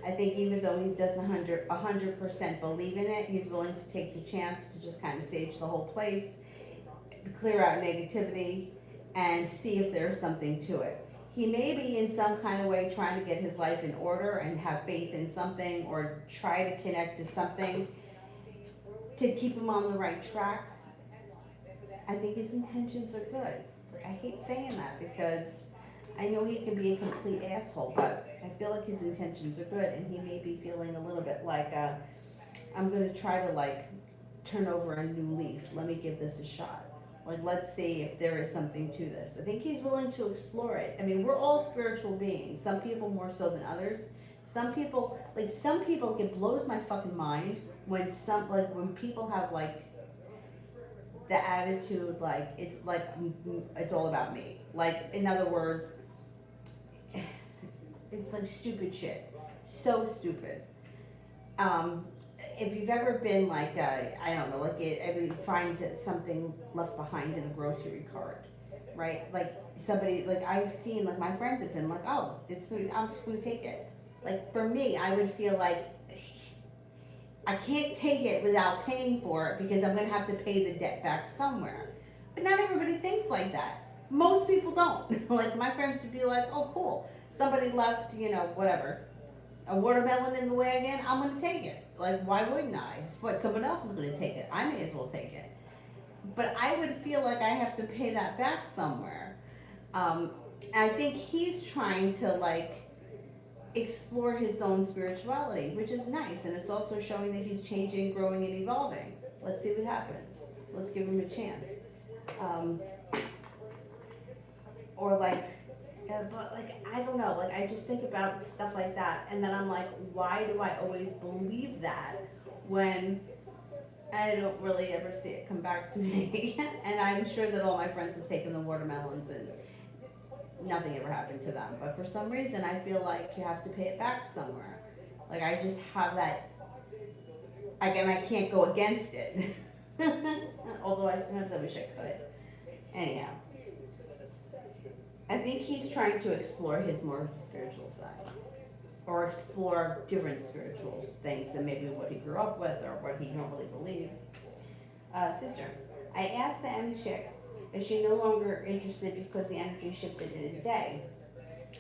I think even though he doesn't 100% believe in it, he's willing to take the chance to just kind of sage the whole place, clear out negativity, and see if there's something to it. He may be in some kind of way trying to get his life in order and have faith in something, or try to connect to something to keep him on the right track. I think his intentions are good. I hate saying that because I know he can be a complete asshole, but I feel like his intentions are good, and he may be feeling a little bit like, I'm going to try to turn over a new leaf. Let me give this a shot. Let's see if there is something to this. I think he's willing to explore it. I mean, we're all spiritual beings. Some people more so than others. Some people, it blows my fucking mind when when people have the attitude it's all about me. In other words, it's stupid shit. So stupid. If you've ever been I don't know, if you find something left behind in a grocery cart, right? Somebody, I've seen, my friends have been oh, I'm just gonna take it. For me, I would feel I can't take it without paying for it because I'm gonna have to pay the debt back somewhere. But not everybody thinks like that. Most people don't. My friends would be oh, cool. Somebody left, whatever, a watermelon in the wagon, I'm gonna take it. Why wouldn't I? What, someone else is gonna take it. I may as well take it. But I would feel like I have to pay that back somewhere. I think he's trying to explore his own spirituality, which is nice, and it's also showing that he's changing, growing, and evolving. Let's see what happens. Let's give him a chance. I don't know, I just think about stuff like that, and then I'm why do I always believe that when I don't really ever see it come back to me. And I'm sure that all my friends have taken the watermelons and nothing ever happened to them. But for some reason, I feel like you have to pay it back somewhere. Like I just have that, again, I can't go against it. Although sometimes I wish I could. Anyhow, I think he's trying to explore his more spiritual side. Or explore different spiritual things than maybe what he grew up with or what he normally believes. Sister, I asked the M chick, is she no longer interested because the energy shifted in a day?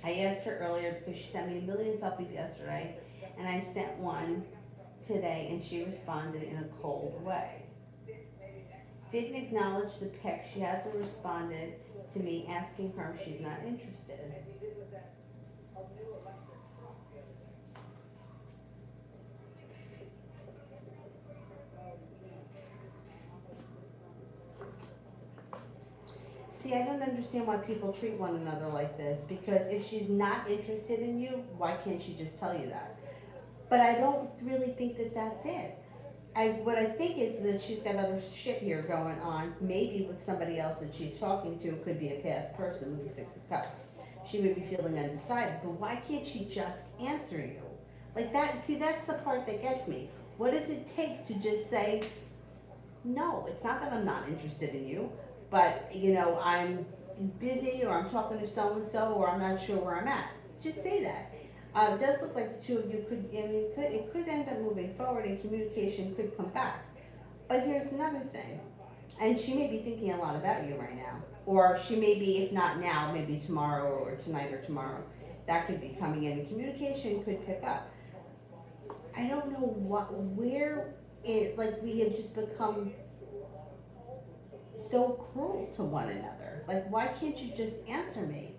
I asked her earlier because she sent me a million selfies yesterday, and I sent one today, and she responded in a cold way. Didn't acknowledge the pic. She hasn't responded to me asking her if she's not interested. See, I don't understand why people treat one another like this, because if she's not interested in you, why can't she just tell you that? But I don't really think that that's it. What I think is that she's got other shit here going on, maybe with somebody else that she's talking to, could be a past person with the Six of Cups. She may be feeling undecided, but why can't she just answer you? Like that, see, that's the part that gets me. What does it take to just say, no, it's not that I'm not interested in you, but, I'm busy, or I'm talking to so-and-so, or I'm not sure where I'm at. Just say that. It does look like the two of you could, it could end up moving forward and communication could come back. But here's another thing, and she may be thinking a lot about you right now. Or she may be, if not now, maybe tomorrow or tonight or tomorrow. That could be coming in and communication could pick up. I don't know like we have just become so cruel to one another. Like, why can't you just answer me?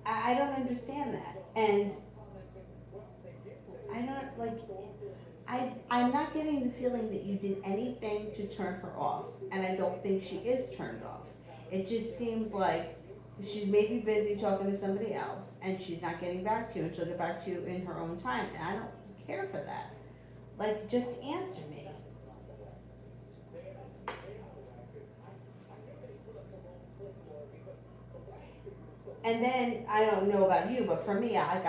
I don't understand that. And I don't, like, I'm not getting the feeling that you did anything to turn her off. And I don't think she is turned off. It just seems like she's maybe busy talking to somebody else and she's not getting back to you, and she'll get back to you in her own time. And I don't care for that. Like, just answer me. And then, I don't know about you, but for me, I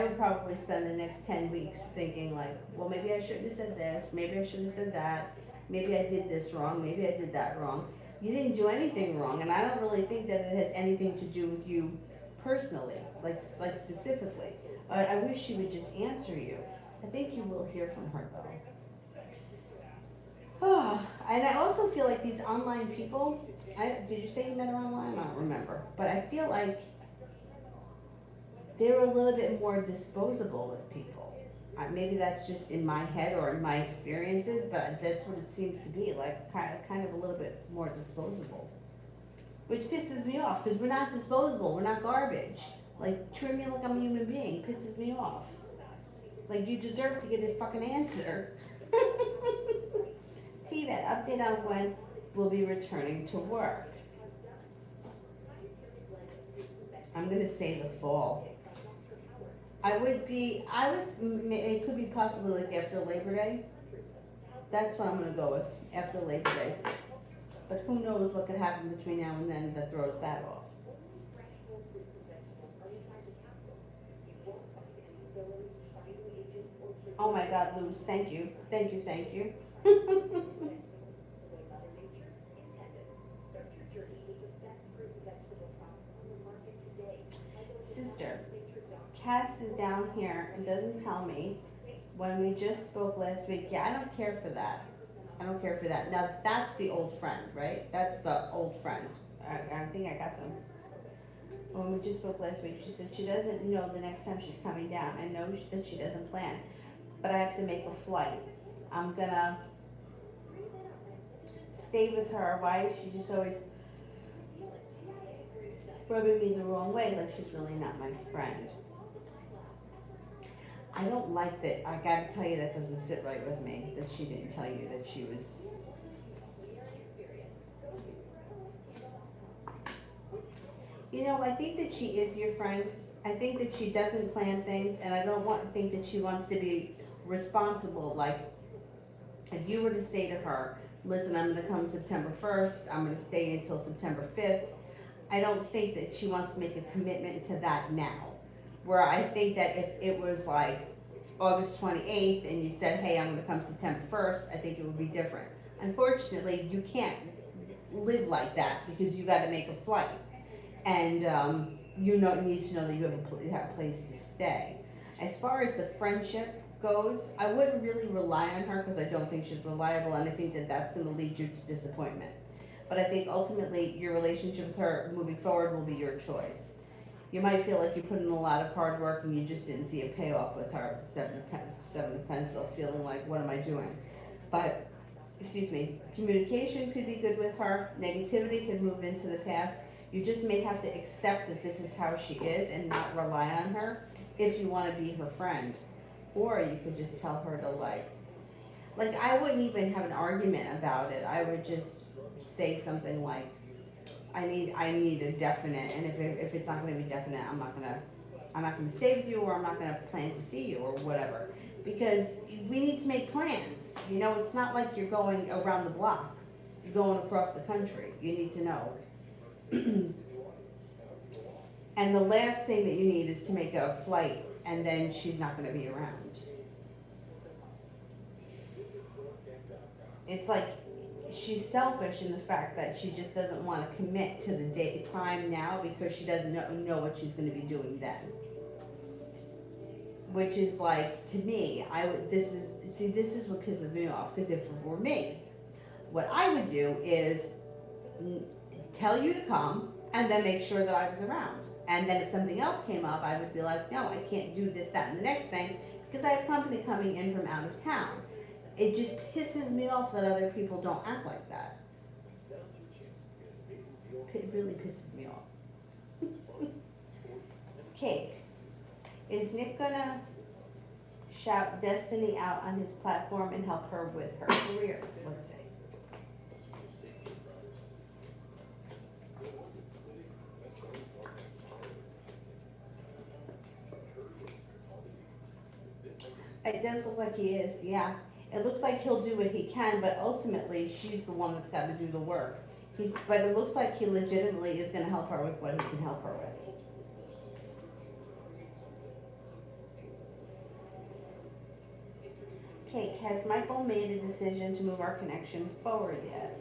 would probably spend the next 10 weeks thinking like, well, maybe I shouldn't have said this, maybe I should have said that, maybe I did this wrong, maybe I did that wrong. You didn't do anything wrong, and I don't really think that it has anything to do with you personally, like specifically. But I wish she would just answer you. I think you will hear from her though. And I also feel like these online people, did you say you met her online? I don't remember. But I feel like they're a little bit more disposable with people. Maybe that's just in my head or in my experiences, but that's what it seems to be, like kind of a little bit more disposable. Which pisses me off, because we're not disposable, we're not garbage. Like, treat me like I'm a human being, pisses me off. Like, you deserve to get a fucking answer. T-Vet, update on when we'll be returning to work. I'm gonna say the fall. It could be possibly like after Labor Day. That's what I'm gonna go with, after Labor Day. But who knows what could happen between now and then that throws that off. Oh my God, Luz, thank you. Thank you, thank you. Sister, Cass is down here and doesn't tell me when we just spoke last week. Yeah, I don't care for that. I don't care for that. Now, that's the old friend, right? That's the old friend. I think I got them. When we just spoke last week, she said she doesn't know the next time she's coming down. I know that she doesn't plan, but I have to make a flight. I'm gonna stay with her. Why is she just always rubbing me the wrong way, like she's really not my friend? I don't like that. I gotta tell you, that doesn't sit right with me, that she didn't tell you that she was. I think that she is your friend. I think that she doesn't plan things, and I don't think that she wants to be responsible. Like, If you were to say to her, listen, I'm going to come September 1st, I'm going to stay until September 5th, I don't think that she wants to make a commitment to that now. Where I think that if it was like August 28th and you said, hey, I'm going to come September 1st, I think it would be different. Unfortunately, you can't live like that because you got to make a flight. And you need to know that you have a place to stay. As far as the friendship goes, I wouldn't really rely on her because I don't think she's reliable, and I think that that's going to lead you to disappointment. But I think ultimately your relationship with her moving forward will be your choice. You might feel like you put in a lot of hard work and you just didn't see a payoff with her. Seven of Pentacles, feeling like, what am I doing? But, excuse me, communication could be good with her. Negativity could move into the past. You just may have to accept that this is how she is and not rely on her if you want to be her friend. Or you could just tell her to like I wouldn't even have an argument about it. I would just say something like, I need a definite, and if it's not going to be definite, I'm not going to stay with you, or I'm not going to plan to see you, or whatever. Because we need to make plans. It's not like you're going around the block. You're going across the country. You need to know. And the last thing that you need is to make a flight, and then she's not going to be around. It's like she's selfish in the fact that she just doesn't want to commit to the time now because she doesn't know what she's going to be doing then. Which is like, to me, this is what pisses me off, because if it were me, what I would do is tell you to come and then make sure that I was around. And then if something else came up, I would be like, no, I can't do this, that, and the next thing because I have company coming in from out of town. It just pisses me off that other people don't act like that. It really pisses me off. Cake. Is Nick gonna shout Destiny out on his platform and help her with her career? Let's see. It does look like he is, yeah. It looks like he'll do what he can, but ultimately she's the one that's got to do the work. But it looks like he legitimately is going to help her with what he can help her with. Kate, has Michael made a decision to move our connection forward yet?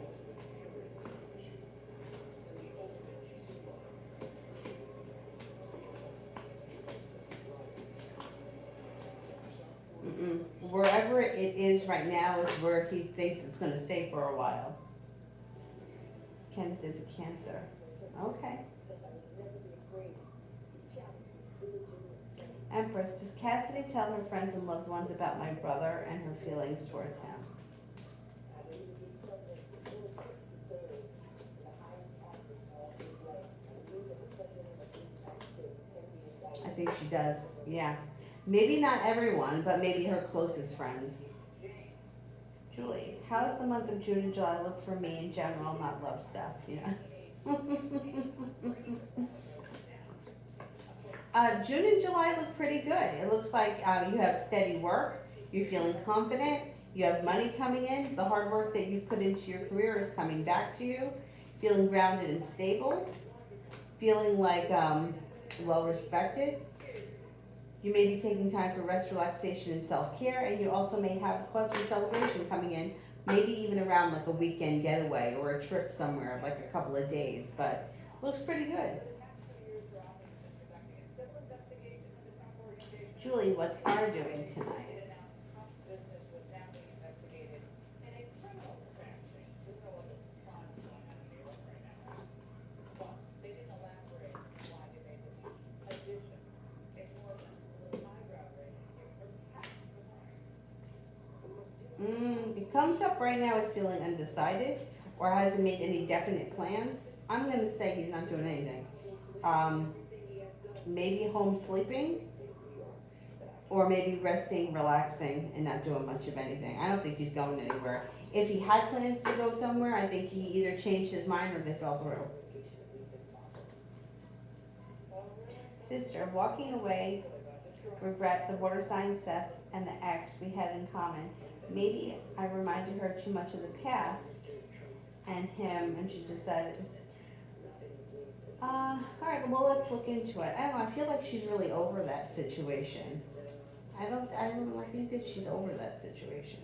Wherever it is right now is where he thinks it's going to stay for a while. Kenneth is a Cancer. Okay. Empress, does Cassidy tell her friends and loved ones about my brother and her feelings towards him? I think she does, yeah. Maybe not everyone, but maybe her closest friends. Julie, how's the month of June and July look for me in general, not love stuff, June and July look pretty good. It looks like you have steady work, you're feeling confident, you have money coming in, the hard work that you've put into your career is coming back to you, feeling grounded and stable, feeling like well respected. You may be taking time for rest, relaxation, and self-care, and you also may have a cause for celebration coming in, maybe even around like a weekend getaway or a trip somewhere, like a couple of days, but looks pretty good. Julie, what's R doing tonight? It comes up right now as feeling undecided or hasn't made any definite plans. I'm going to say he's not doing anything. Maybe home sleeping, or maybe resting, relaxing, and not doing much of anything. I don't think he's going anywhere. If he had plans to go somewhere, I think he either changed his mind or they fell through. Sister, walking away, regret the water sign Seth and the ex we had in common. Maybe I reminded her too much of the past and him, and she decided, all right, well, let's look into it. I don't know, I feel like she's really over that situation. I think that she's over that situation.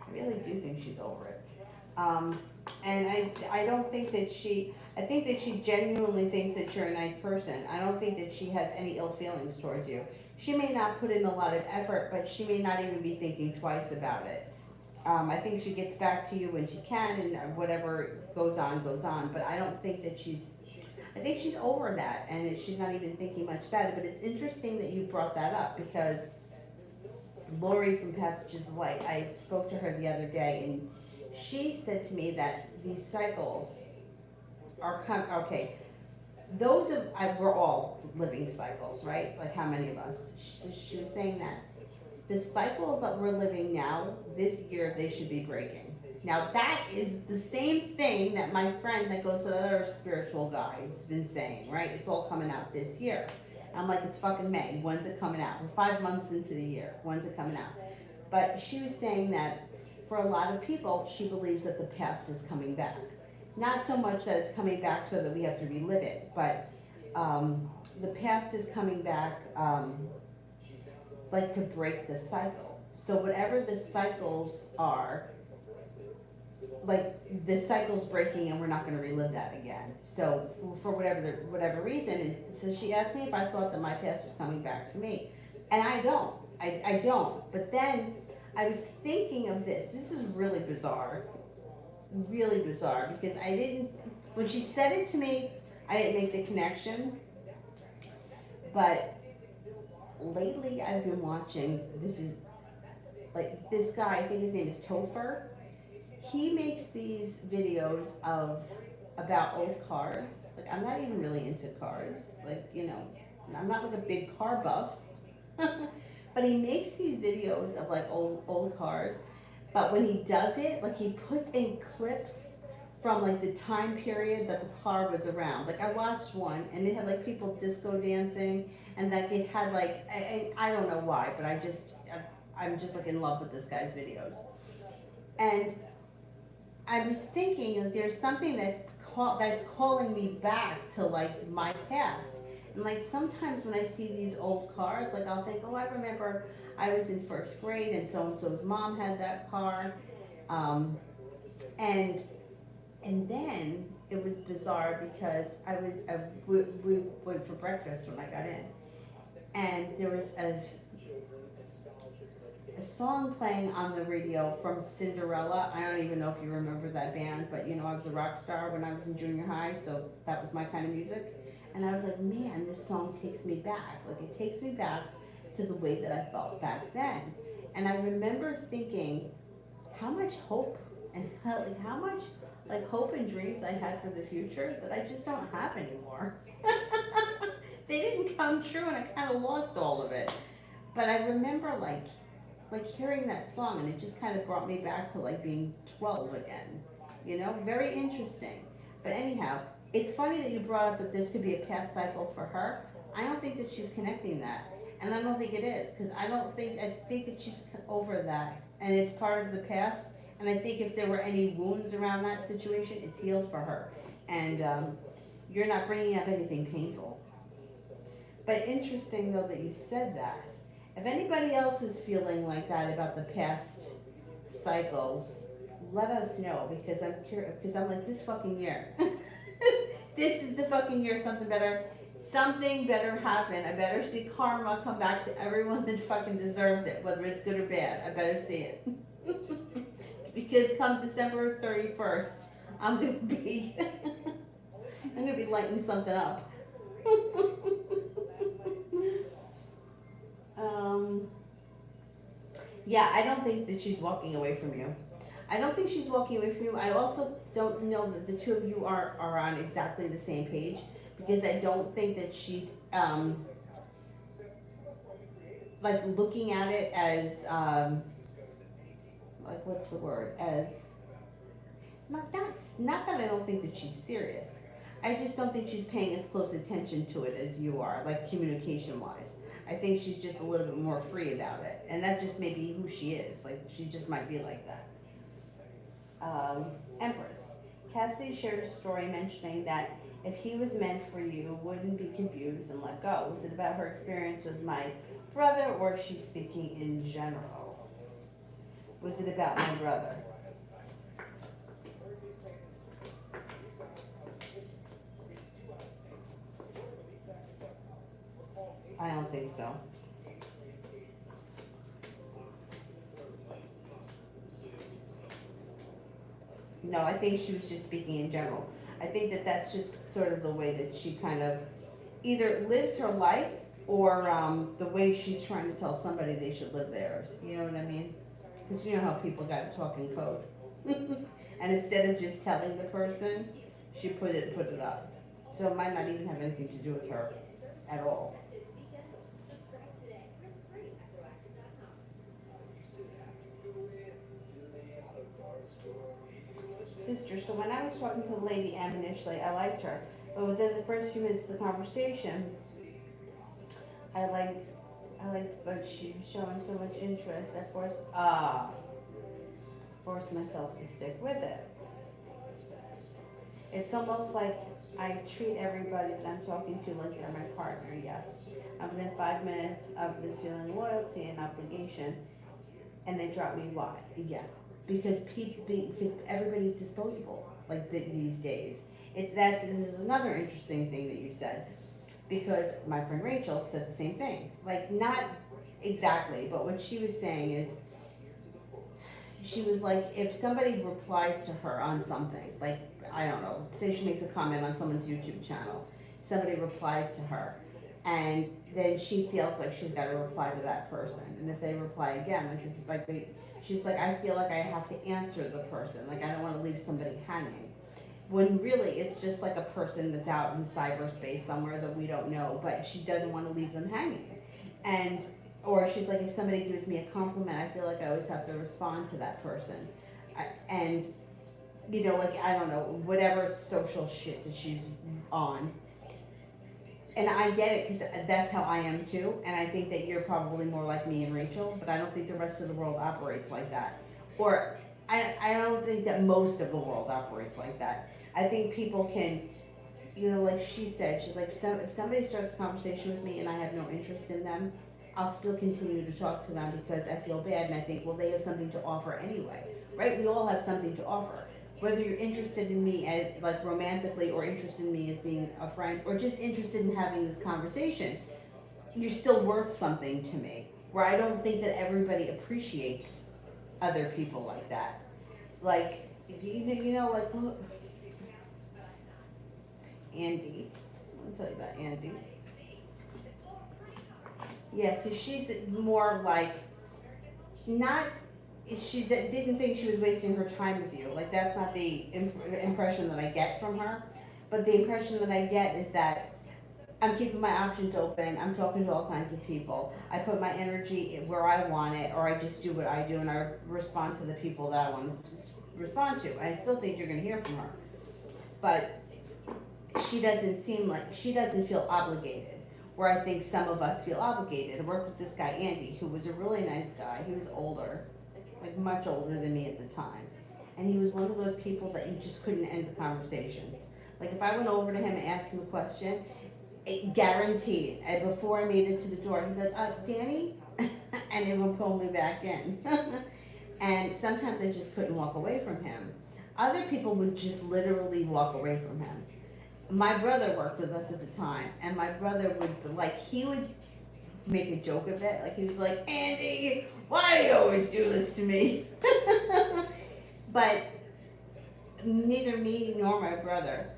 I really do think she's over it. And I don't think that I think that she genuinely thinks that you're a nice person. I don't think that she has any ill feelings towards you. She may not put in a lot of effort, but she may not even be thinking twice about it. I think she gets back to you when she can, and whatever goes on, goes on. But I don't think that I think she's over that, and she's not even thinking much about it. But it's interesting that you brought that up because Lori from Passages of Light, I spoke to her the other day, and she said to me that these cycles are okay. We're all living cycles, right? Like how many of us? She was saying that the cycles that we're living now, this year, they should be breaking. Now that is the same thing that my friend that goes to the other spiritual guide's been saying, right? It's all coming out this year. I'm like, it's fucking May. When's it coming out? We're 5 months into the year. When's it coming out? But she was saying that for a lot of people, she believes that the past is coming back. Not so much that it's coming back so that we have to relive it, but the past is coming back like to break the cycle. So whatever the cycles are, like the cycle's breaking and we're not going to relive that again. So for whatever reason, and so she asked me if I thought that my past was coming back to me, and I don't. I don't. But then I was thinking of this. This is really bizarre, because I didn't. When she said it to me, I didn't make the connection. But lately, I've been watching. This is like this guy. I think his name is Topher. He makes these videos about old cars. Like I'm not even really into cars. Like, you know, I'm not like a big car buff. But he makes these videos of like old cars. But when he does it, like he puts in clips from like the time period that the car was around. Like I watched one and it had like people disco dancing, and like it had like I don't know why, but I'm just like in love with this guy's videos. And I was thinking that there's something that's calling me back to like my past. And like sometimes when I see these old cars, like I'll think, oh, I remember I was in first grade and so's mom had that car. And then it was bizarre because we went for breakfast when I got in. And there was a song playing on the radio from Cinderella. I don't even know if you remember that band, but you know, I was a rock star when I was in junior high, so that was my kind of music. And I was like, man, this song takes me back. Like it takes me back to the way that I felt back then. And I remember thinking how much hope and how much like hope and dreams I had for the future that I just don't have anymore. They didn't come true, and I kind of lost all of it. But I remember like hearing that song, and it just kind of brought me back to like being 12 again. You know, very interesting. But anyhow, it's funny that you brought up that this could be a past cycle for her. I don't think that she's connecting that. And I don't think it is, because I think that she's over that. And it's part of the past. And I think if there were any wounds around that situation, it's healed for her. And you're not bringing up anything painful. But interesting though that you said that. If anybody else is feeling like that about the past cycles, let us know, because I'm curious, because I'm like, this fucking year. This is the fucking year something better happen. I better see karma come back to everyone that fucking deserves it, whether it's good or bad. I better see it. Because come December 31st, I'm gonna be lighting something up. Yeah, I don't think that she's walking away from you. I don't think she's walking away from you. I also don't know that the two of you are on exactly the same page, because I don't think that she's like looking at it as like, what's the word, as not that I don't think that she's serious. I just don't think she's paying as close attention to it as you are, like communication wise. I think she's just a little bit more free about it, and that just may be who she is. Like she just might be like that. Empress. Cassidy shared a story mentioning that if he was meant for you, wouldn't be confused and let go. Was it about her experience with my brother, or is she speaking in general? Was it about my brother? I don't think so. No, I think she was just speaking in general. I think that that's just sort of the way that she kind of either lives her life or the way she's trying to tell somebody they should live theirs. You know what I mean? Because you know how people got to talk in code. And instead of just telling the person, she put it up. So it might not even have anything to do with her at all. Sister, so when I was talking to Lady M initially, I liked her. But within the first few minutes of the conversation, I like, but she was showing so much interest. I forced myself to stick with it. It's almost like I treat everybody that I'm talking to like they're my partner, yes. And within 5 minutes of this feeling loyalty and obligation, and they drop me, why? Yeah. Because everybody's disposable, like these days. This is another interesting thing that you said, because my friend Rachel said the same thing. Like, not exactly, but what she was saying is, she was like, if somebody replies to her on something, like, I don't know, say she makes a comment on someone's YouTube channel, somebody replies to her, and then she feels like she's got to reply to that person. And if they reply again, she's like, I feel like I have to answer the person. Like, I don't want to leave somebody hanging. When really, it's just like a person that's out in cyberspace somewhere that we don't know, but she doesn't want to leave them hanging. And or she's like, if somebody gives me a compliment, I feel like I always have to respond to that person. And, you know, like, I don't know, whatever social shit that she's on. And I get it, because that's how I am too. And I think that you're probably more like me and Rachel, but I don't think the rest of the world operates like that. Or I don't think that most of the world operates like that. I think people can, you know, like she said, she's like, if somebody starts a conversation with me and I have no interest in them, I'll still continue to talk to them because I feel bad, and I think, well, they have something to offer anyway, right? We all have something to offer. Whether you're interested in me as, like, romantically, or interested in me as being a friend, or just interested in having this conversation, you're still worth something to me. Where I don't think that everybody appreciates other people like that. Like, like Andy. I'll tell you about Andy. Yeah, so she's more like, not, she didn't think she was wasting her time with you. Like, that's not the impression that I get from her. But the impression that I get is that I'm keeping my options open. I'm talking to all kinds of people. I put my energy where I want it, or I just do what I do, and I respond to the people that I want to respond to. I still think you're going to hear from her. But she doesn't feel obligated. Where I think some of us feel obligated. I worked with this guy, Andy, who was a really nice guy. He was older, like much older than me at the time. And he was one of those people that you just couldn't end the conversation. Like, if I went over to him and asked him a question, it guaranteed, and before I made it to the door, he'd be like, Danny? And it would pull me back in. And sometimes I just couldn't walk away from him. Other people would just literally walk away from him. My brother worked with us at the time, and my brother would, like, he would make a joke of it. Like, he was like, Andy, why do you always do this to me? But neither me nor my brother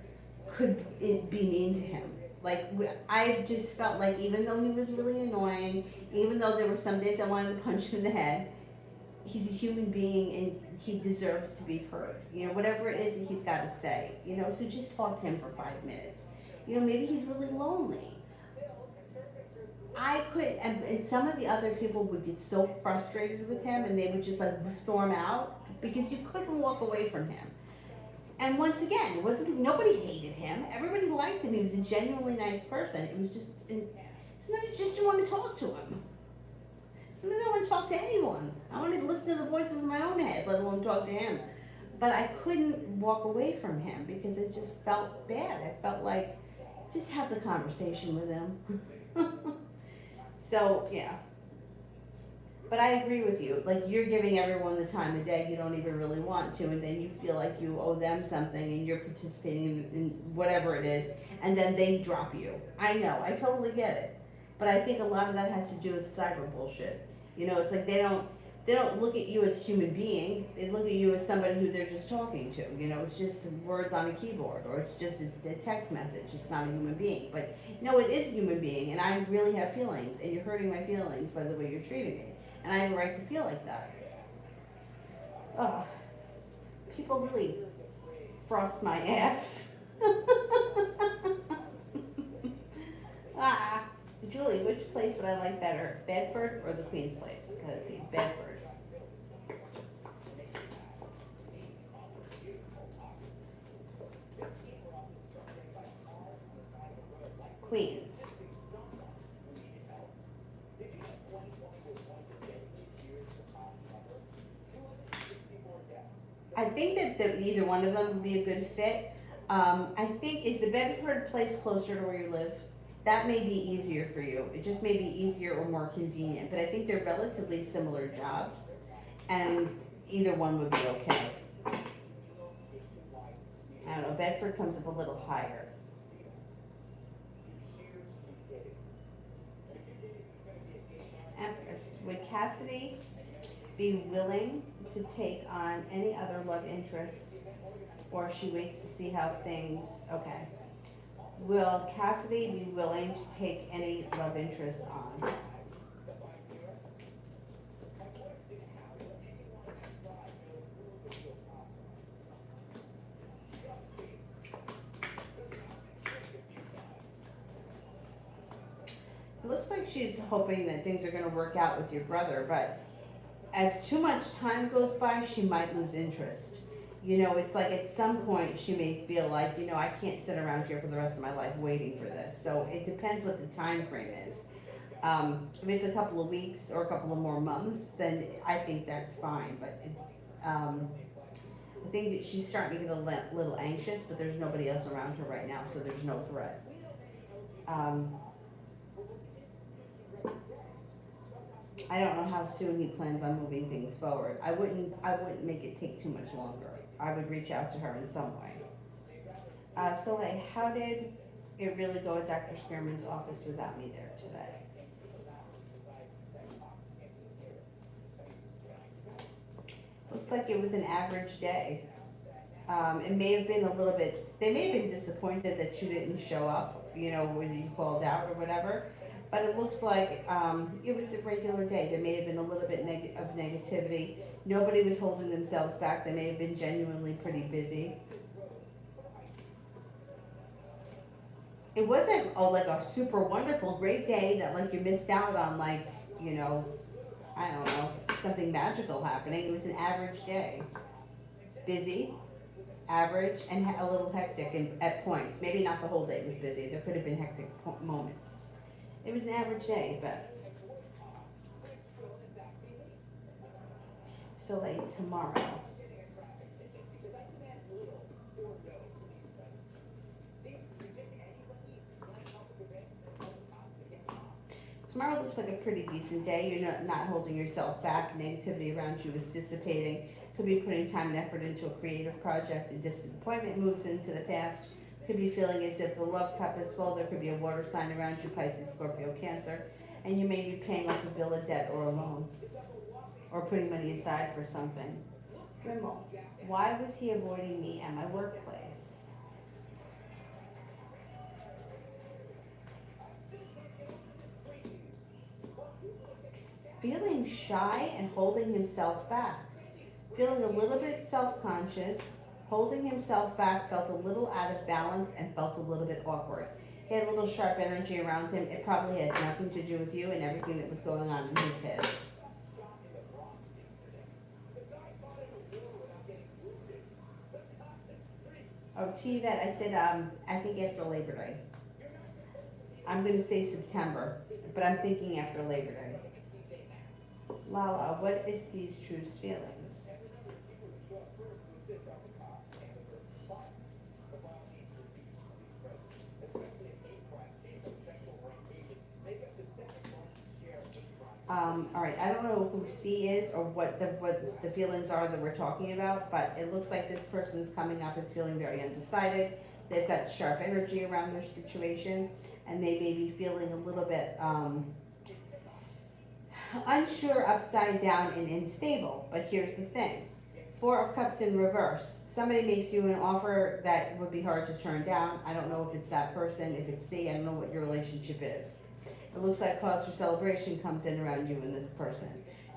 could be mean to him. Like, I just felt like, even though he was really annoying, even though there were some days I wanted to punch him in the head, he's a human being and he deserves to be heard. You know, whatever it is that he's got to say. You know, so just talk to him for 5 minutes. You know, maybe he's really lonely. I could, and some of the other people would get so frustrated with him, and they would just, like, storm out because you couldn't walk away from him. And once again, it wasn't, nobody hated him. Everybody liked him. He was a genuinely nice person. It was just, sometimes you just didn't want to talk to him. Sometimes I don't want to talk to anyone. I wanted to listen to the voices in my own head, let alone talk to him. But I couldn't walk away from him because it just felt bad. I felt like, just have the conversation with him. So, yeah. But I agree with you. Like, you're giving everyone the time of day you don't even really want to, and then you feel like you owe them something, and you're participating in whatever it is, and then they drop you. I know. I totally get it. But I think a lot of that has to do with cyber bullshit. You know, it's like they don't look at you as a human being. They look at you as somebody who they're just talking to. You know, it's just words on a keyboard, or it's just a text message. It's not a human being. But no, it is a human being, and I really have feelings, and you're hurting my feelings by the way you're treating me. And I have a right to feel like that. Ugh. People really frost my ass. Julie, which place would I like better? Bedford or the Queen's Place? Let's see, Bedford. Queens. I think that either one of them would be a good fit. I think, is the Bedford place closer to where you live? That may be easier for you. It just may be easier or more convenient. But I think they're relatively similar jobs, and either one would be okay. I don't know, Bedford comes up a little higher. Empress, would Cassidy be willing to take on any other love interests, or she waits to see how things, okay. Will Cassidy be willing to take any love interests on? It looks like she's hoping that things are going to work out with your brother, but if too much time goes by, she might lose interest. You know, it's like at some point she may feel like, you know, I can't sit around here for the rest of my life waiting for this. So it depends what the time frame is. If it's a couple of weeks or a couple of more months, then I think that's fine. But I think that she's starting to get a little anxious, but there's nobody else around her right now, so there's no threat. I don't know how soon he plans on moving things forward. I wouldn't make it take too much longer. I would reach out to her in some way. So like, how did it really go at Dr. Spearman's office without me there today? Looks like it was an average day. It may have been a little bit, they may have been disappointed that you didn't show up, you know, whether you called out or whatever. But it looks like it was a regular day. There may have been a little bit of negativity. Nobody was holding themselves back. They may have been genuinely pretty busy. It wasn't like a super wonderful, great day that like you missed out on, like, you know, I don't know, something magical happening. It was an average day. Busy, average, and a little hectic at points. Maybe not the whole day was busy. There could have been hectic moments. It was an average day at best. So like tomorrow. Tomorrow looks like a pretty decent day. You're not holding yourself back. Negativity around you is dissipating. Could be putting time and effort into a creative project. A disappointment moves into the past. Could be feeling as if the love cup is full. There could be a water sign around you, Pisces, Scorpio, Cancer, and you may be paying off a bill of debt or a loan, or putting money aside for something. Rimmel, why was he avoiding me at my workplace? Feeling shy and holding himself back. Feeling a little bit self-conscious. Holding himself back, felt a little out of balance and felt a little bit awkward. He had a little sharp energy around him. It probably had nothing to do with you and everything that was going on in his head. Oh, T-Vet, I said, I think after Labor Day. I'm gonna say September, but I'm thinking after Labor Day. Lala, what is C's true feelings? All right, I don't know who C is or what the feelings are that we're talking about, but it looks like this person's coming up as feeling very undecided. They've got sharp energy around their situation, and they may be feeling a little bit unsure, upside down, and unstable. But here's the thing. Four of Cups in reverse. Somebody makes you an offer that would be hard to turn down. I don't know if it's that person, if it's C, I don't know what your relationship is. It looks like cause for celebration comes in around you and this person.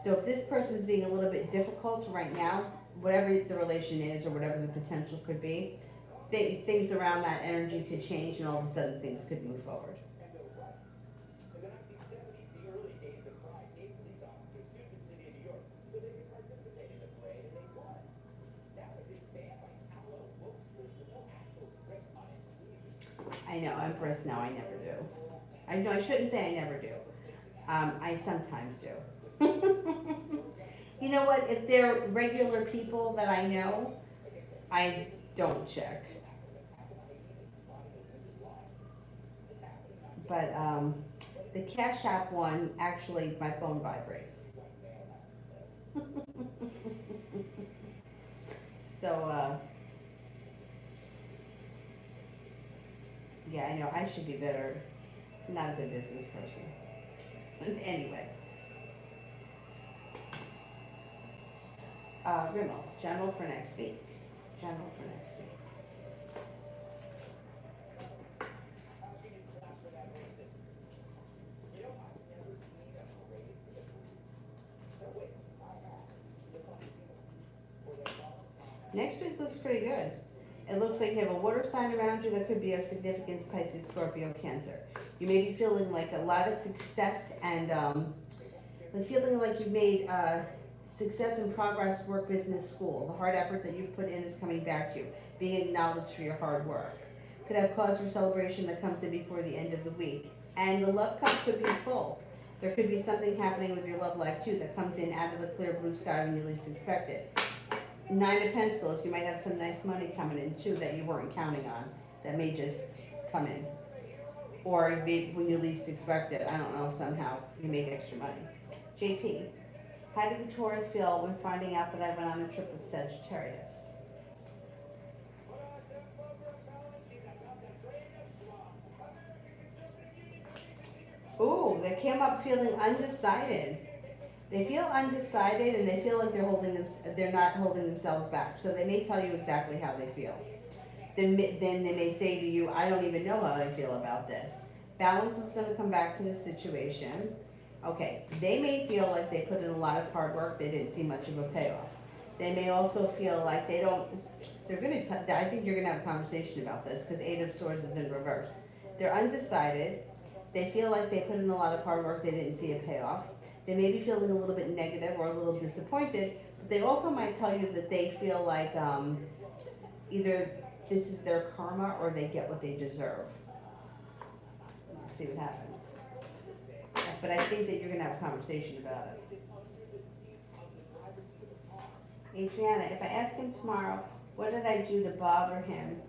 So if this person is being a little bit difficult right now, whatever the relation is or whatever the potential could be, things around that energy could change and all of a sudden things could move forward. I know, Empress, no, I never do. I know, I shouldn't say I never do. I sometimes do. You know what, if they're regular people that I know, I don't check. But the Cash App one, actually, my phone vibrates. So, yeah, I know, I should be better. I'm not a good business person. Anyway. Rimmel, general for next week. General for next week. Next week looks pretty good. It looks like you have a water sign around you that could be of significance, Pisces, Scorpio, Cancer. You may be feeling like a lot of success and the feeling like you've made success and progress, work, business, school. The hard effort that you've put in is coming back to you, being acknowledged for your hard work. Could have cause for celebration that comes in before the end of the week. And the love cup could be full. There could be something happening with your love life too that comes in out of the clear blue sky when you least expect it. Nine of Pentacles, you might have some nice money coming in too that you weren't counting on, that may just come in. Or when you least expect it, I don't know, somehow you make extra money. JP, how did the Taurus feel when finding out that I went on a trip with Sagittarius? Ooh, they came up feeling undecided. They feel undecided and they feel like they're not holding themselves back. So they may tell you exactly how they feel. Then they may say to you, I don't even know how I feel about this. Balance is going to come back to the situation. Okay, they may feel like they put in a lot of hard work, they didn't see much of a payoff. They may also feel like I think you're going to have a conversation about this because Eight of Swords is in reverse. They're undecided. They feel like they put in a lot of hard work, they didn't see a payoff. They may be feeling a little bit negative or a little disappointed, but they also might tell you that they feel like either this is their karma or they get what they deserve. Let's see what happens. But I think that you're going to have a conversation about it. Adriana, if I ask him tomorrow, what did I do to bother him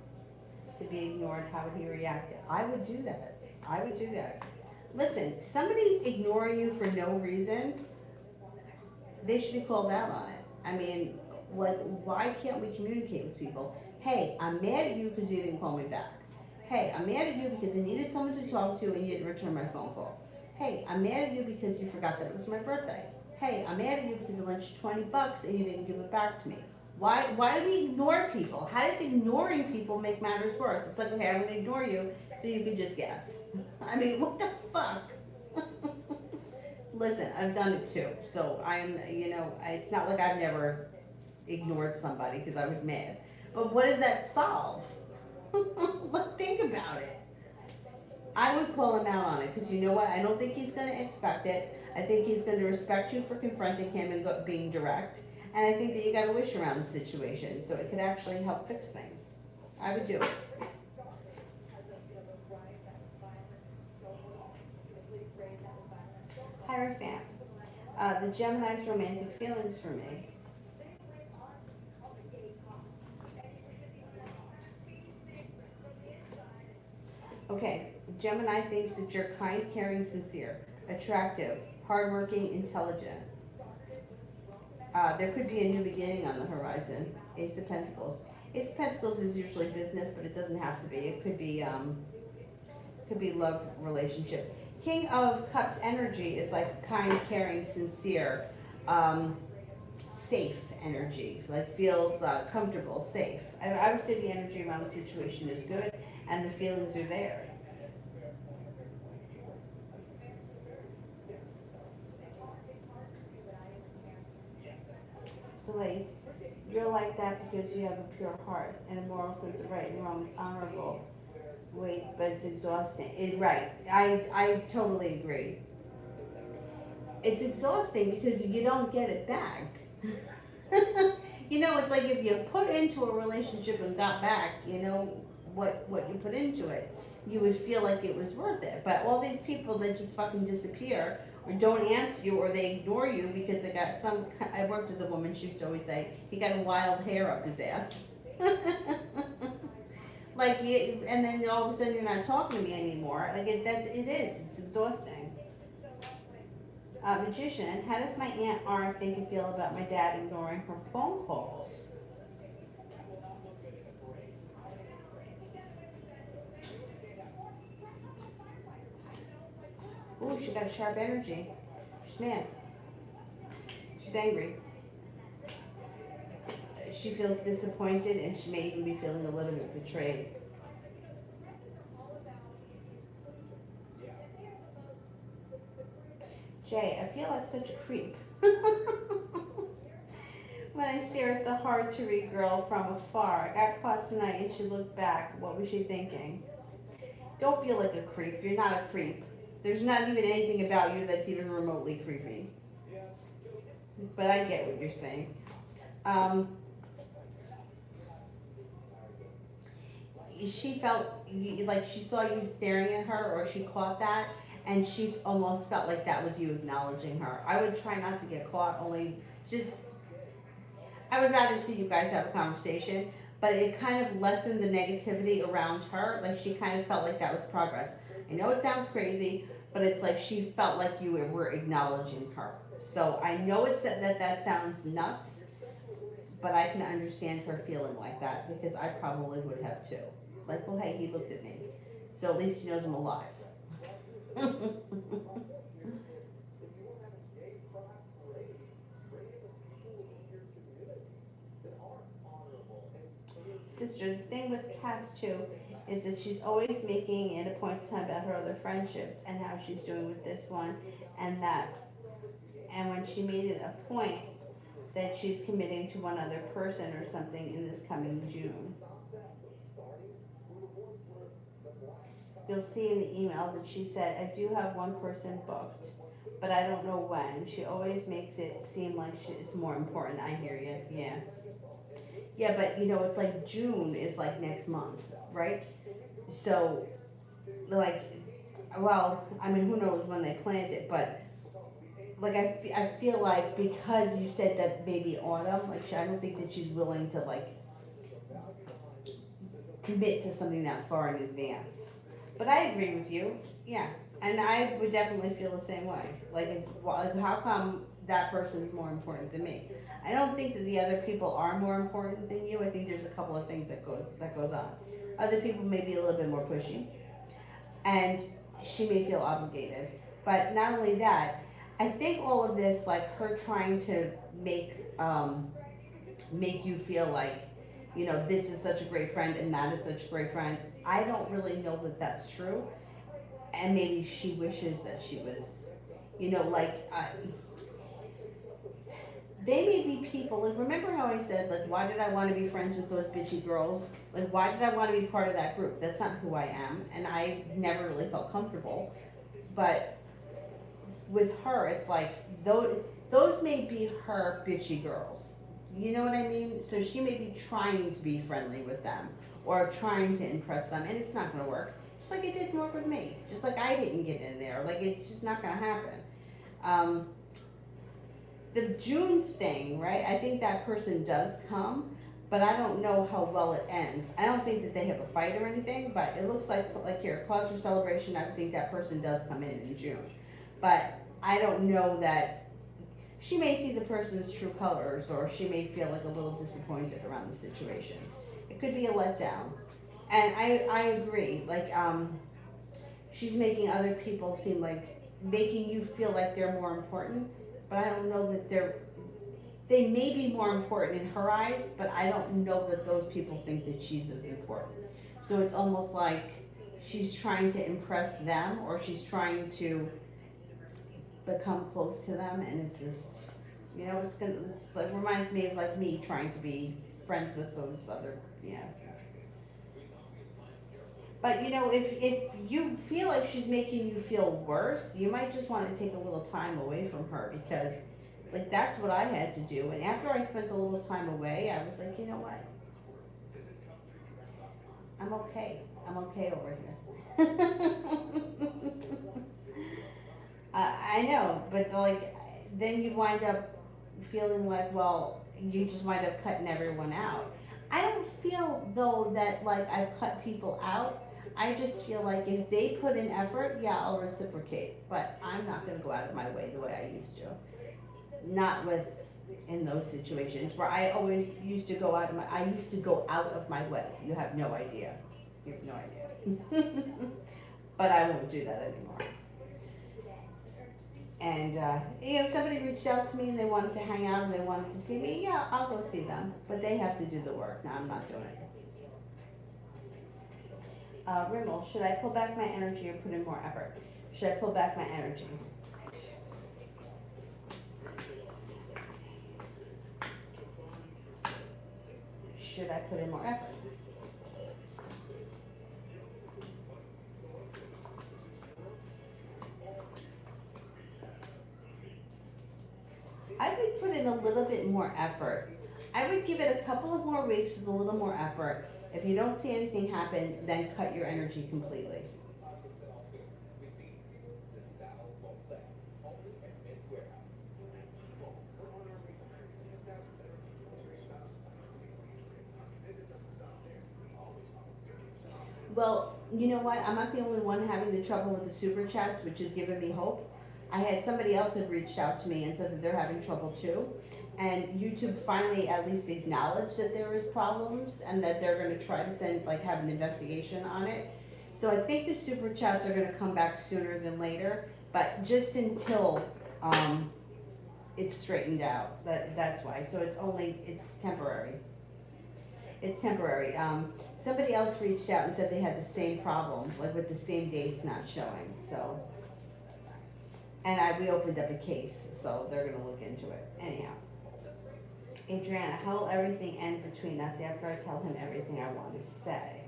to be ignored, how would he react? I would do that. I would do that. Listen, somebody's ignoring you for no reason, they should be called out on it. I mean, like, why can't we communicate with people? Hey, I'm mad at you because you didn't call me back. Hey, I'm mad at you because I needed someone to talk to and you didn't return my phone call. Hey, I'm mad at you because you forgot that it was my birthday. Hey, I'm mad at you because I lent you $20 and you didn't give it back to me. Why do we ignore people? How does ignoring people make matters worse? It's like, okay, I'm gonna ignore you so you can just guess. I mean, what the fuck? Listen, I've done it too. So it's not like I've never ignored somebody because I was mad. But what does that solve? Think about it. I would call him out on it because you know what? I don't think he's going to expect it. I think he's going to respect you for confronting him and being direct. And I think that you got to wish around the situation so it could actually help fix things. I would do it. Hierophant. The Gemini's romantic feelings for me. Okay, Gemini thinks that you're kind, caring, sincere, attractive, hardworking, intelligent. There could be a new beginning on the horizon. Ace of Pentacles. Ace of Pentacles is usually business, but it doesn't have to be. It could be love relationship. King of Cups energy is like kind, caring, sincere, safe energy. Like feels comfortable, safe. I would say the energy around the situation is good, and the feelings are there. So like, you're like that because you have a pure heart and a moral sense of right and wrong. It's honorable. Wait, but it's exhausting. Right. I totally agree. It's exhausting because you don't get it back. You know, it's like if you put into a relationship and got back, you know, what you put into it, you would feel like it was worth it. But all these people that just fucking disappear or don't answer you or they ignore you because they got some. I worked with a woman, she used to always say, he got a wild hair up his ass. Like, and then all of a sudden you're not talking to me anymore. Like, it's exhausting. Magician, how does my Aunt R think and feel about my dad ignoring her phone calls? Ooh, she got sharp energy. She's mad. She's angry. She feels disappointed and she may even be feeling a little bit betrayed. Jay, I feel like such a creep when I stare at the hard-to-read girl from afar. I got caught tonight and she looked back. What was she thinking? Don't feel like a creep. You're not a creep. There's not even anything about you that's even remotely creepy. But I get what you're saying. She felt like she saw you staring at her, or she caught that, and she almost felt like that was you acknowledging her. I would try not to get caught, only just, I would rather see you guys have a conversation, but it kind of lessened the negativity around her. Like she kind of felt like that was progress. I know it sounds crazy, but it's like she felt like you were acknowledging her. So I know it's that sounds nuts, but I can understand her feeling like that because I probably would have too. Like, well, hey, he looked at me, so at least he knows I'm alive. Sister, the thing with Cass too is that she's always making it a point of time about her other friendships and how she's doing with this one and that. And when she made it a point that she's committing to one other person or something in this coming June. You'll see in the email that she said, I do have one person booked, but I don't know when. She always makes it seem like it's more important. I hear you, yeah. Yeah, but you know, it's like June is like next month, right? So, like, well, I mean, who knows when they planned it, but like I feel like because you said that maybe autumn, like I don't think that she's willing to like commit to something that far in advance. But I agree with you, yeah, and I would definitely feel the same way. Like, how come that person's more important than me? I don't think that the other people are more important than you. I think there's a couple of things that goes on. Other people may be a little bit more pushy, and she may feel obligated. But not only that, I think all of this, like her trying to make you feel like, you know, this is such a great friend and that is such a great friend. I don't really know that that's true, and maybe she wishes that she was, you know, like. They may be people, like, remember how I said, like, why did I want to be friends with those bitchy girls? Like, why did I want to be part of that group? That's not who I am, and I never really felt comfortable. But with her, it's like, those may be her bitchy girls. You know what I mean? So she may be trying to be friendly with them or trying to impress them, and it's not going to work. Just like it didn't work with me. Just like I didn't get in there. Like it's just not going to happen. Um, the June thing, right? I think that person does come, but I don't know how well it ends. I don't think that they have a fight or anything, but it looks like here, cause for celebration. I think that person does come in June, but I don't know that she may see the person's true colors, or she may feel like a little disappointed around the situation. It could be a letdown, and I agree. Like she's making other people seem like making you feel like they're more important, but I don't know that they may be more important in her eyes, but I don't know that those people think that she's as important. So it's almost like she's trying to impress them, or she's trying to become close to them, and it's just, it's like reminds me of like me trying to be friends with those other, yeah. But if you feel like she's making you feel worse, you might just want to take a little time away from her, because like that's what I had to do. And after I spent a little time away, I was like, you know what? I'm okay. I'm okay over here. I know, but like then you wind up feeling like, well, you just wind up cutting everyone out. I don't feel though that like I've cut people out. I just feel like if they put in effort, yeah, I'll reciprocate. But I'm not gonna go out of my way the way I used to. Not with in those situations where I always used to go out of my I used to go out of my way. You have no idea. You have no idea. But I won't do that anymore. And somebody reached out to me and they wanted to hang out and they wanted to see me, yeah, I'll go see them. But they have to do the work. Now I'm not doing it. Rimmel, should I pull back my energy or put in more effort? Should I pull back my energy? Should I put in more effort? I would put in a little bit more effort. I would give it a couple of more weeks with a little more effort. If you don't see anything happen, then cut your energy completely. Well, you know what? I'm not the only one having the trouble with the super chats, which is giving me hope. I had somebody else had reached out to me and said that they're having trouble too. And YouTube finally at least acknowledged that there is problems and that they're going to try to have an investigation on it. So I think the super chats are going to come back sooner than later, but just until it's straightened out. That's why. So it's temporary. It's temporary. Somebody else reached out and said they had the same problem, like with the same dates not showing. So, and we opened up a case, so they're gonna look into it. Anyhow, Adriana, how will everything end between us after I tell him everything I want to say?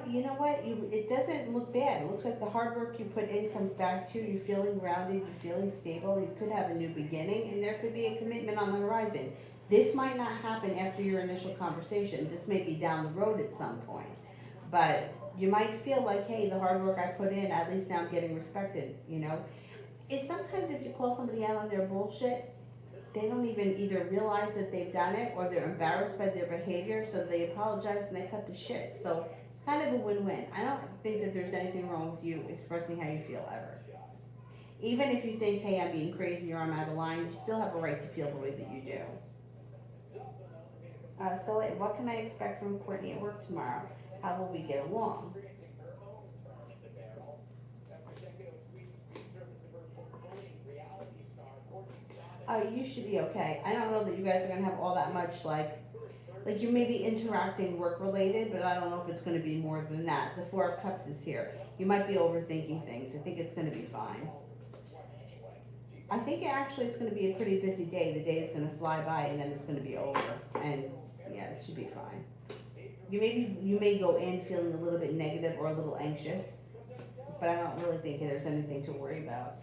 You know what? It doesn't look bad. It looks like the hard work you put in comes back to you. You're feeling grounded. You're feeling stable. You could have a new beginning, and there could be a commitment on the horizon. This might not happen after your initial conversation. This may be down the road at some point. But you might feel like, hey, the hard work I put in, at least now I'm getting respected, It's sometimes if you call somebody out on their bullshit, they don't even either realize that they've done it or they're embarrassed by their behavior, so they apologize and they cut the shit. So it's kind of a win-win. I don't think that there's anything wrong with you expressing how you feel ever. Even if you think, hey, I'm being crazy or I'm out of line, you still have a right to feel the way that you do. So what can I expect from Courtney at work tomorrow? How will we get along? You should be okay. I don't know that you guys are gonna have all that much like you may be interacting work related, but I don't know if it's gonna be more than that. The Four of Cups is here. You might be overthinking things. I think it's gonna be fine. I think actually it's gonna be a pretty busy day. The day is gonna fly by and then it's gonna be over. And yeah, it should be fine. you may go in feeling a little bit negative or a little anxious, but I don't really think there's anything to worry about.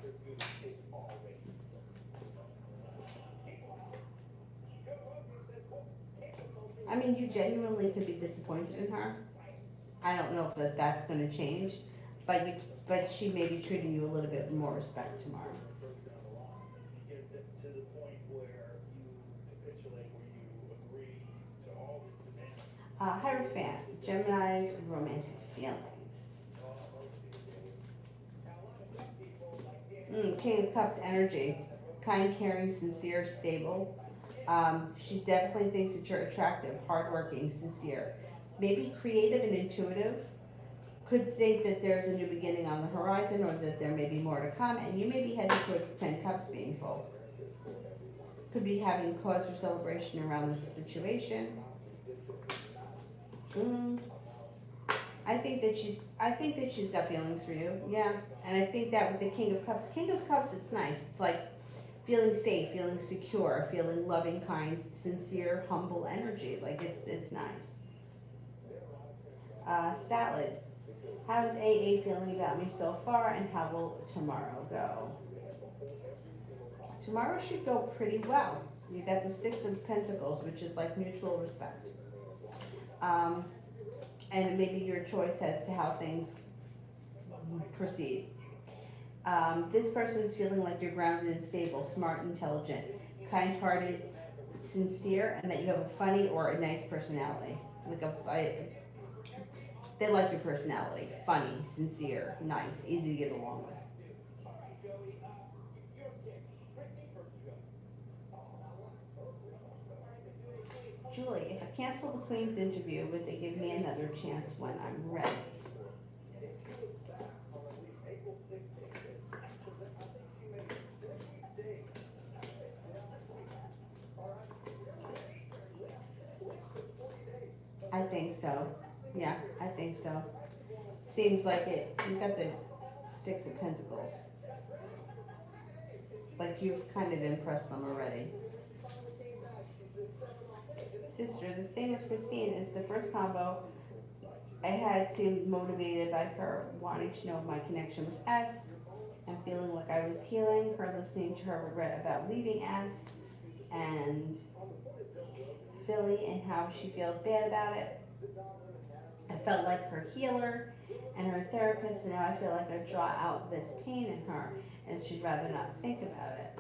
I mean, you genuinely could be disappointed in her. I don't know if that's going to change, but she may be treating you a little bit more respect tomorrow. Hierophant, Gemini's romantic feelings. King of Cups energy, kind, caring, sincere, stable. She definitely thinks that you're attractive, hardworking, sincere, maybe creative and intuitive. Could think that there's a new beginning on the horizon, or that there may be more to come, and you may be headed towards 10 cups being full. Could be having cause for celebration around this situation. I think that she's got feelings for you, yeah. And I think that with the King of Cups, it's nice. It's like feeling safe, feeling secure, feeling loving, kind, sincere, humble energy. Like it's nice. Salad. How's AA feeling about me so far, and how will tomorrow go? Tomorrow should go pretty well. You got the Six of Pentacles, which is like mutual respect. And it may be your choice as to how things proceed. This person is feeling like you're grounded and stable, smart, intelligent, kind-hearted, sincere, and that you have a funny or a nice personality. They like your personality. Funny, sincere, nice, easy to get along with. Julie, if I cancel the Queen's interview, would they give me another chance when I'm ready? I think so. Yeah, I think so. Seems like it. You've got the Six of Pentacles. Like you've kind of impressed them already. Sister, the thing with Christine is the first combo I had seemed motivated by her wanting to know my connection with S and feeling like I was healing, her listening to her regret about leaving S, and Philly and how she feels bad about it. I felt like her healer and her therapist, and now I feel like I draw out this pain in her and she'd rather not think about it.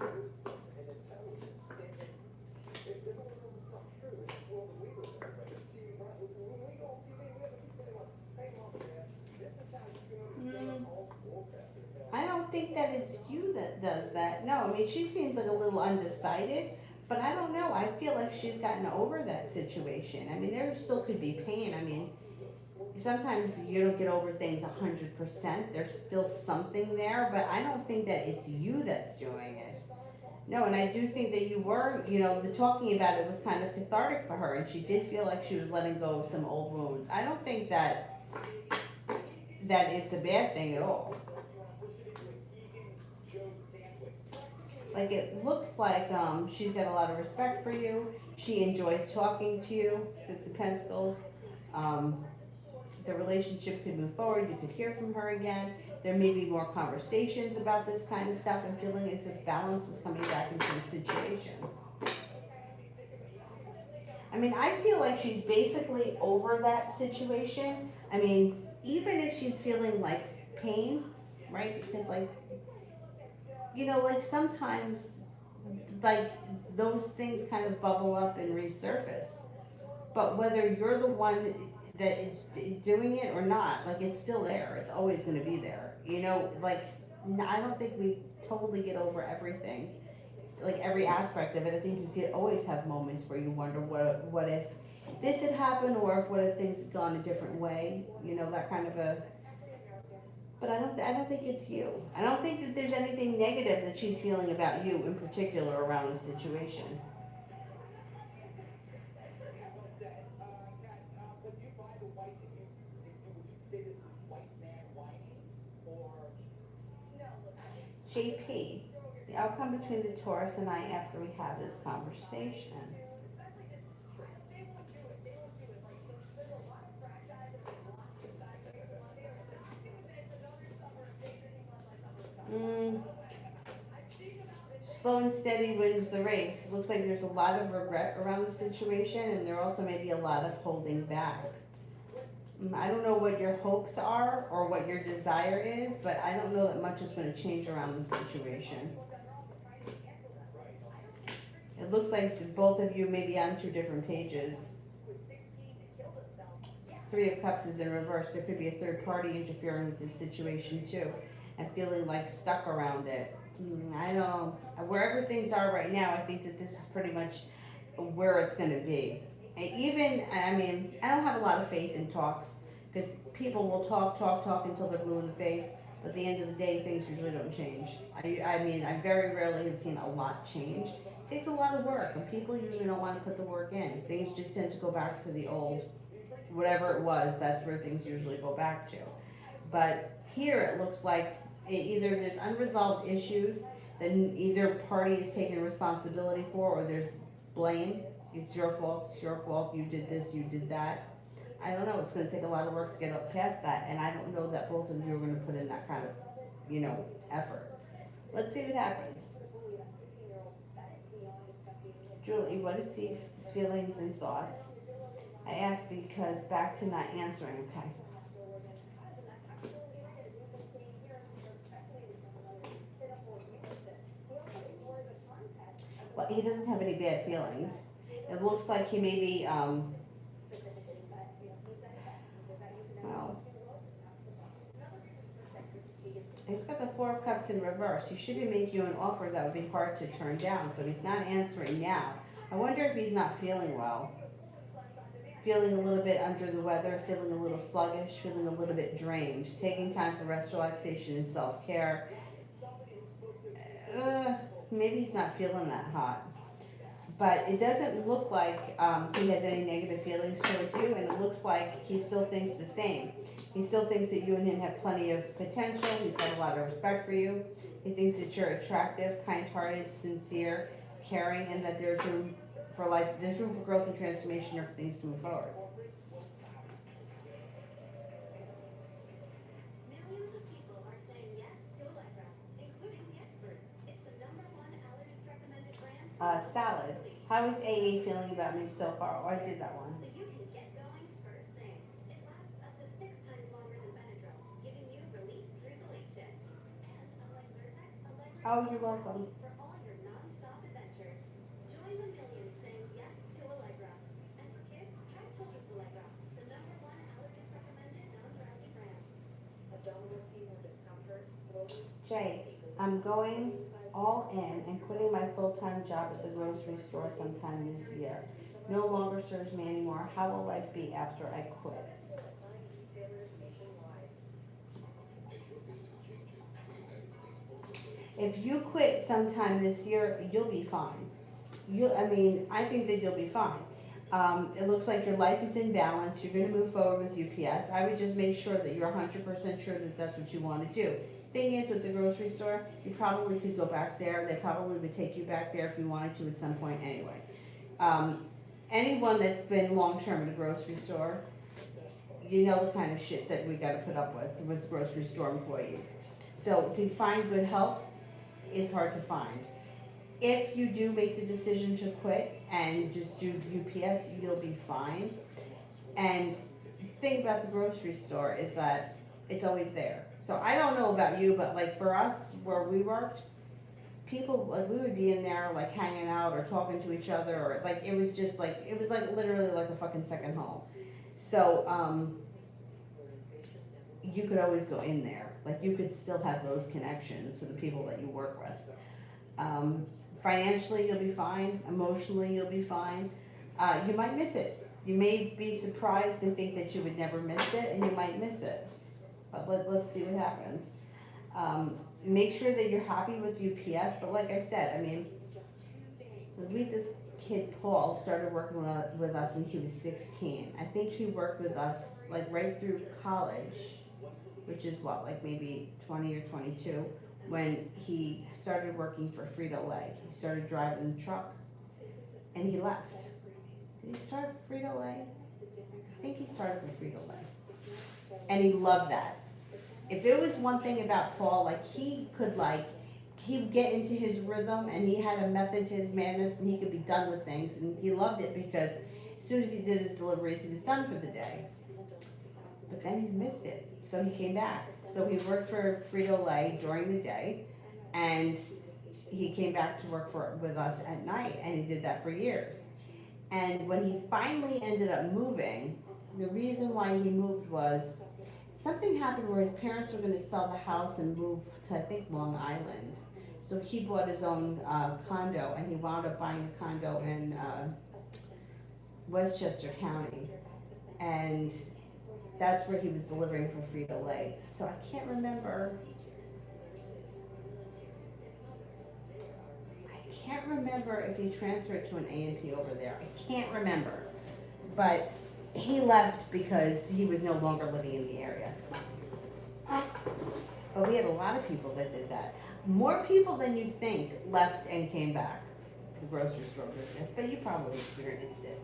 I don't think that it's you that does that. No, I mean, she seems like a little undecided, but I don't know. I feel like she's gotten over that situation. I mean, there still could be pain. I mean, sometimes you don't get over things 100%. There's still something there, but I don't think that it's you that's doing it. No, and I do think that you were, the talking about it was kind of cathartic for her, and she did feel like she was letting go of some old wounds. I don't think that it's a bad thing at all. Like, it looks like she's got a lot of respect for you. She enjoys talking to you. Six of Pentacles. The relationship could move forward. You could hear from her again. There may be more conversations about this kind of stuff, and feeling as if balance is coming back into the situation. I mean, I feel like she's basically over that situation. I mean, even if she's feeling like pain, right? Because like sometimes like those things kind of bubble up and resurface. But whether you're the one that is doing it or not, like it's still there. It's always going to be there. I don't think we totally get over everything, like every aspect of it. I think you could always have moments where you wonder what if this had happened, or what if things had gone a different way. That kind of a. But I don't think it's you. I don't think that there's anything negative that she's feeling about you in particular around the situation. JP, the outcome between the Taurus and I after we have this conversation. Mm, slow and steady wins the race. Looks like there's a lot of regret around the situation, and there also may be a lot of holding back. I don't know what your hopes are or what your desire is, but I don't know that much is going to change around the situation. It looks like both of you may be on two different pages. Three of Cups is in reverse. There could be a third party interfering with this situation too and feeling like stuck around it. I don't know. Wherever things are right now, I think that this is pretty much where it's going to be. And even, I mean, I don't have a lot of faith in talks because people will talk until they're blue in the face. But at the end of the day, things usually don't change. I mean, I very rarely have seen a lot change. It takes a lot of work, and people usually don't want to put the work in. Things just tend to go back to the old, whatever it was, that's where things usually go back to. But here it looks like either there's unresolved issues that either party is taking responsibility for, or there's blame. It's your fault, you did this, you did that. I don't know, it's gonna take a lot of work to get up past that, and I don't know that both of you are gonna put in that kind of, effort. Let's see what happens. Julie, what is Steve's feelings and thoughts? I asked because back to not answering, okay? Well, he doesn't have any bad feelings. It looks like he may be, well, he's got the Four of Cups in reverse. He should be making you an offer that would be hard to turn down, so he's not answering now. I wonder if he's not feeling well. Feeling a little bit under the weather, feeling a little sluggish, feeling a little bit drained, taking time for rest, relaxation, and self-care. Maybe he's not feeling that hot. But it doesn't look like he has any negative feelings towards you, and it looks like he still thinks the same. He still thinks that you and him have plenty of potential. He's got a lot of respect for you. He thinks that you're attractive, kind-hearted, sincere, caring, and that there's room for life, there's room for growth and transformation or for things to move forward. Millions of people are saying yes to Allegra, including the experts. It's the #1 allergist recommended brand. Salad. How is AA feeling about me so far? Oh, I did that one. So you can get going first thing. It lasts up to 6 times longer than Benadryl, giving you relief through the late shift. And unlike Zyrtec, Allegra Oh, you're welcome. for all your non-stop adventures. Join the millions saying yes to Allegra. And for kids, try Children's Allegra, the #1 allergist recommended non-drowsy brand. Abdominal pain or discomfort, bloating. Jay, I'm going all in and quitting my full-time job at the grocery store sometime this year. No longer serves me anymore. How will life be after I quit? If you quit sometime this year, you'll be fine. I think that you'll be fine. It looks like your life is in balance. You're gonna move forward with UPS. I would just make sure that you're 100% sure that that's what you wanna do. Thing is, with the grocery store, you probably could go back there. They probably would take you back there if you wanted to at some point anyway. Anyone that's been long-term at a grocery store, you know the kind of shit that we gotta put up with grocery store employees. So to find good help is hard to find. If you do make the decision to quit and just do UPS, you'll be fine. And the thing about the grocery store is that it's always there. So I don't know about you, but like for us, where we worked, people, like we would be in there like hanging out or talking to each other, or like it was like literally like a fucking second home. So you could always go in there. Like you could still have those connections to the people that you work with. Financially, you'll be fine. Emotionally, you'll be fine. You might miss it. You may be surprised and think that you would never miss it, and you might miss it. But let's see what happens. Make sure that you're happy with UPS. But like I said, I mean, this kid Paul started working with us when he was 16. I think he worked with us like right through college, which is what, like maybe 20 or 22, when he started working for Frito-Lay. He started driving the truck, and he left. Did he start Frito-Lay? I think he started for Frito-Lay. And he loved that. if it was one thing about Paul, like he'd get into his rhythm and he had a method to his madness and he could be done with things and he loved it because as soon as he did his deliveries, he was done for the day. But then he missed it, so he came back. So he worked for Frito-Lay during the day and he came back to work with us at night, and he did that for years. And when he finally ended up moving, the reason why he moved was something happened where his parents were going to sell the house and move to, I think, Long Island. So he bought his own condo, and he wound up buying a condo in Westchester County. And that's where he was delivering for Frito-Lay. So I can't remember. I can't remember if he transferred to an A&P over there. I can't remember. But he left because he was no longer living in the area. But we had a lot of people that did that. More people than you think left and came back, the grocery store business, but you probably experienced it.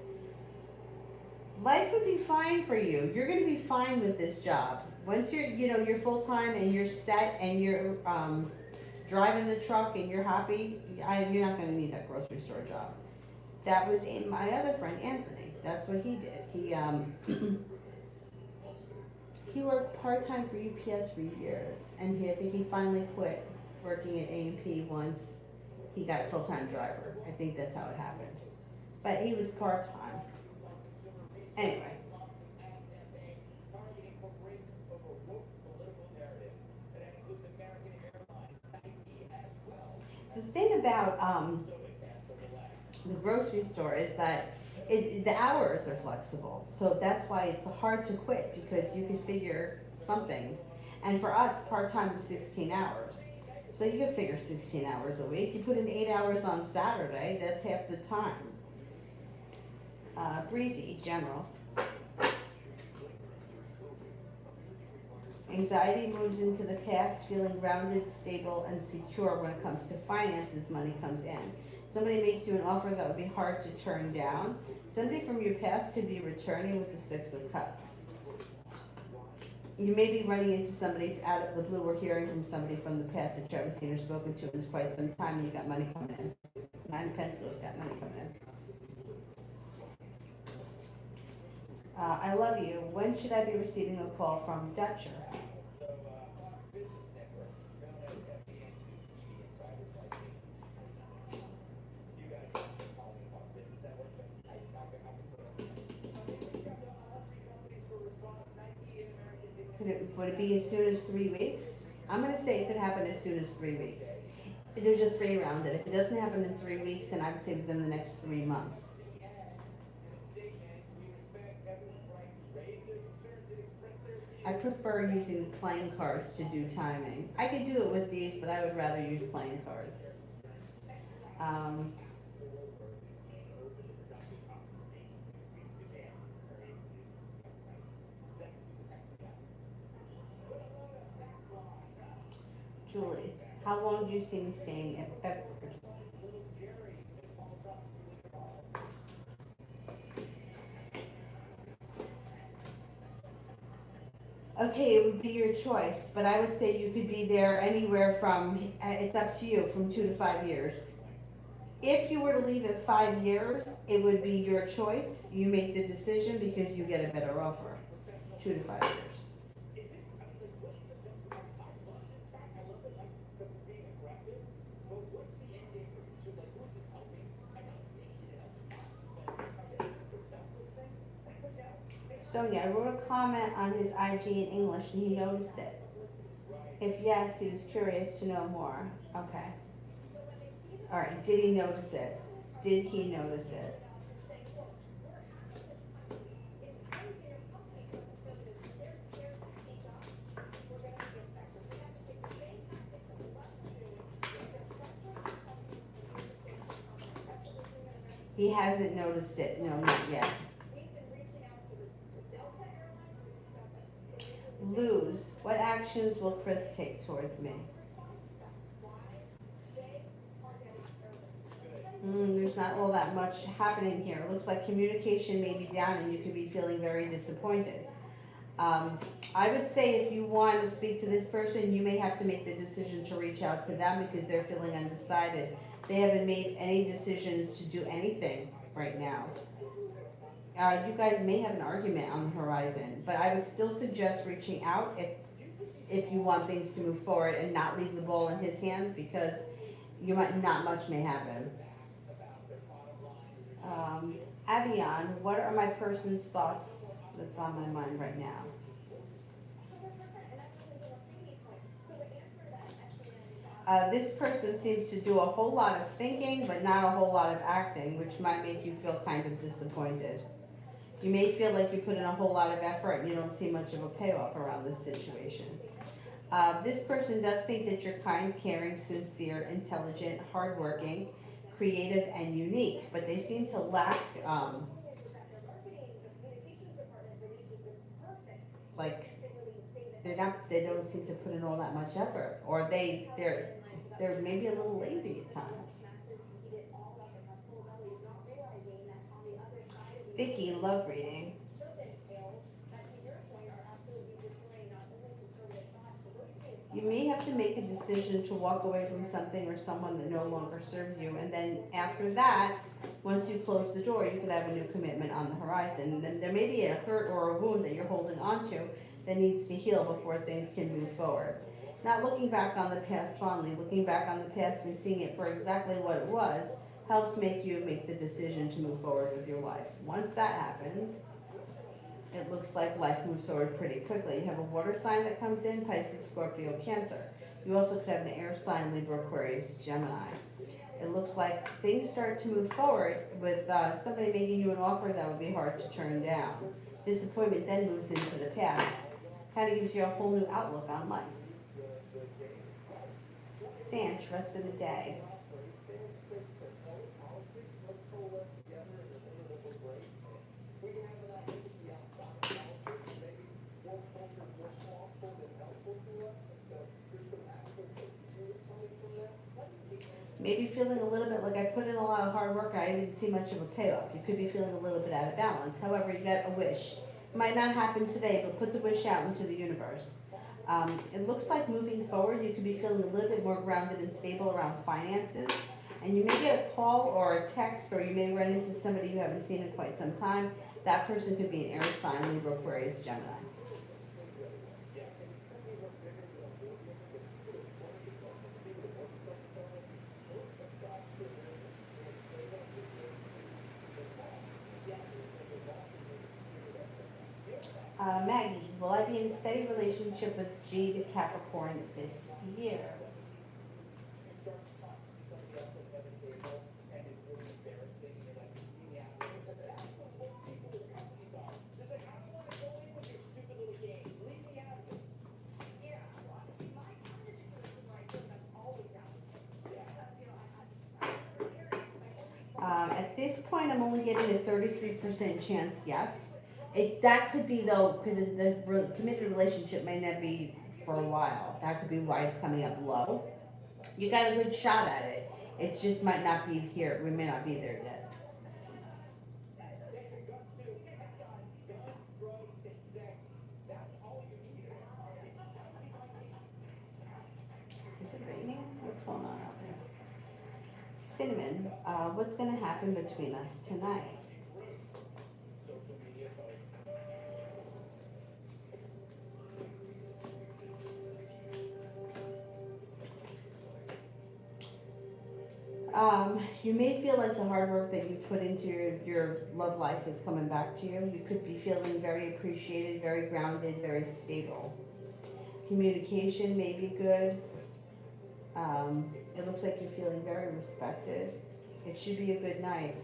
Life would be fine for you. You're going to be fine with this job. Once you're full-time and you're set and you're driving the truck and you're happy, you're not going to need that grocery store job. That was my other friend, Anthony. That's what he did. He worked part-time for UPS for years, and I think he finally quit working at A&P once he got a full-time driver. I think that's how it happened. But he was part-time. Anyway. The thing about the grocery store is that the hours are flexible. So that's why it's hard to quit, because you can figure something. And for us, part-time was 16 hours. So you can figure 16 hours a week. You put in 8 hours on Saturday, that's half the time. Breezy, general. Anxiety moves into the past, feeling grounded, stable, and secure. When it comes to finances, money comes in. Somebody makes you an offer that would be hard to turn down. Somebody from your past could be returning with the Six of Cups. You may be running into somebody out of the blue or hearing from somebody from the past that you haven't seen or spoken to in quite some time, and you got money coming in. 9 of Pentacles got money coming in. I love you. When should I be receiving a call from Dutcher? Would it be as soon as 3 weeks? I'm going to say it could happen as soon as 3 weeks. There's a 3 around it. If it doesn't happen in 3 weeks, then I would say within the next 3 months. I prefer using playing cards to do timing. I could do it with these, but I would rather use playing cards. Julie, how long do you see me staying at Bedford? Okay, it would be your choice, but I would say you could be there anywhere from, it's up to you, from 2 to 5 years. If you were to leave at 5 years, it would be your choice. You make the decision because you get a better offer. 2 to 5 years. Sonia, I wrote a comment on his IG in English and he noticed it. If yes, he was curious to know more. Okay. All right, did he notice it? Did he notice it? He hasn't noticed it. No, not yet. Lose. What actions will Chris take towards me? There's not all that much happening here. It looks like communication may be down and you could be feeling very disappointed. I would say if you want to speak to this person, you may have to make the decision to reach out to them because they're feeling undecided. They haven't made any decisions to do anything right now. You guys may have an argument on the horizon, but I would still suggest reaching out if you want things to move forward and not leave the ball in his hands because you might not much may happen. Um, Avion, what are my person's thoughts that's on my mind right now? 100%, and that's really the previous point. So to answer that question, This person seems to do a whole lot of thinking, but not a whole lot of acting, which might make you feel kind of disappointed. You may feel like you put in a whole lot of effort and you don't see much of a payoff around this situation. This person does think that you're kind, caring, sincere, intelligent, hardworking, creative, and unique, but they seem to lack, their marketing, the communications department releases the perfect like, release statement. they don't seem to put in all that much effort, or they're maybe a little lazy at times. Vicky, love reading. You may have to make a decision to walk away from something or someone that no longer serves you, and then after that, once you close the door, you could have a new commitment on the horizon. And then there may be a hurt or a wound that you're holding on to that needs to heal before things can move forward. Not looking back on the past fondly, looking back on the past and seeing it for exactly what it was, helps make you make the decision to move forward with your life. Once that happens, it looks like life moves forward pretty quickly. You have a water sign that comes in, Pisces, Scorpio, Cancer. You also could have an air sign, Libra, Aquarius, Gemini. It looks like things start to move forward with somebody making you an offer that would be hard to turn down. Disappointment then moves into the past. Kind of gives you a whole new outlook on life. Sanch, rest of the day. Maybe feeling a little bit like I put in a lot of hard work, I didn't see much of a payoff. You could be feeling a little bit out of balance. However, you got a wish. It might not happen today, but put the wish out into the universe. It looks like moving forward, you could be feeling a little bit more grounded and stable around finances. And you may get a call or a text, or you may run into somebody you haven't seen in quite some time. That person could be an air sign, Libra, Aquarius, Gemini. Maggie, will I be in a steady relationship with G the Capricorn this year? At this point, I'm only getting a 33% chance yes. That could be though, because the committed relationship may not be for a while. That could be why it's coming up low. You got a good shot at it. It just might not be here. We may not be there yet. Is it raining? What's going on out there? Cinnamon, what's going to happen between us tonight? You may feel like the hard work that you've put into your love life is coming back to you. You could be feeling very appreciated, very grounded, very stable. Communication may be good. It looks like you're feeling very respected. It should be a good night.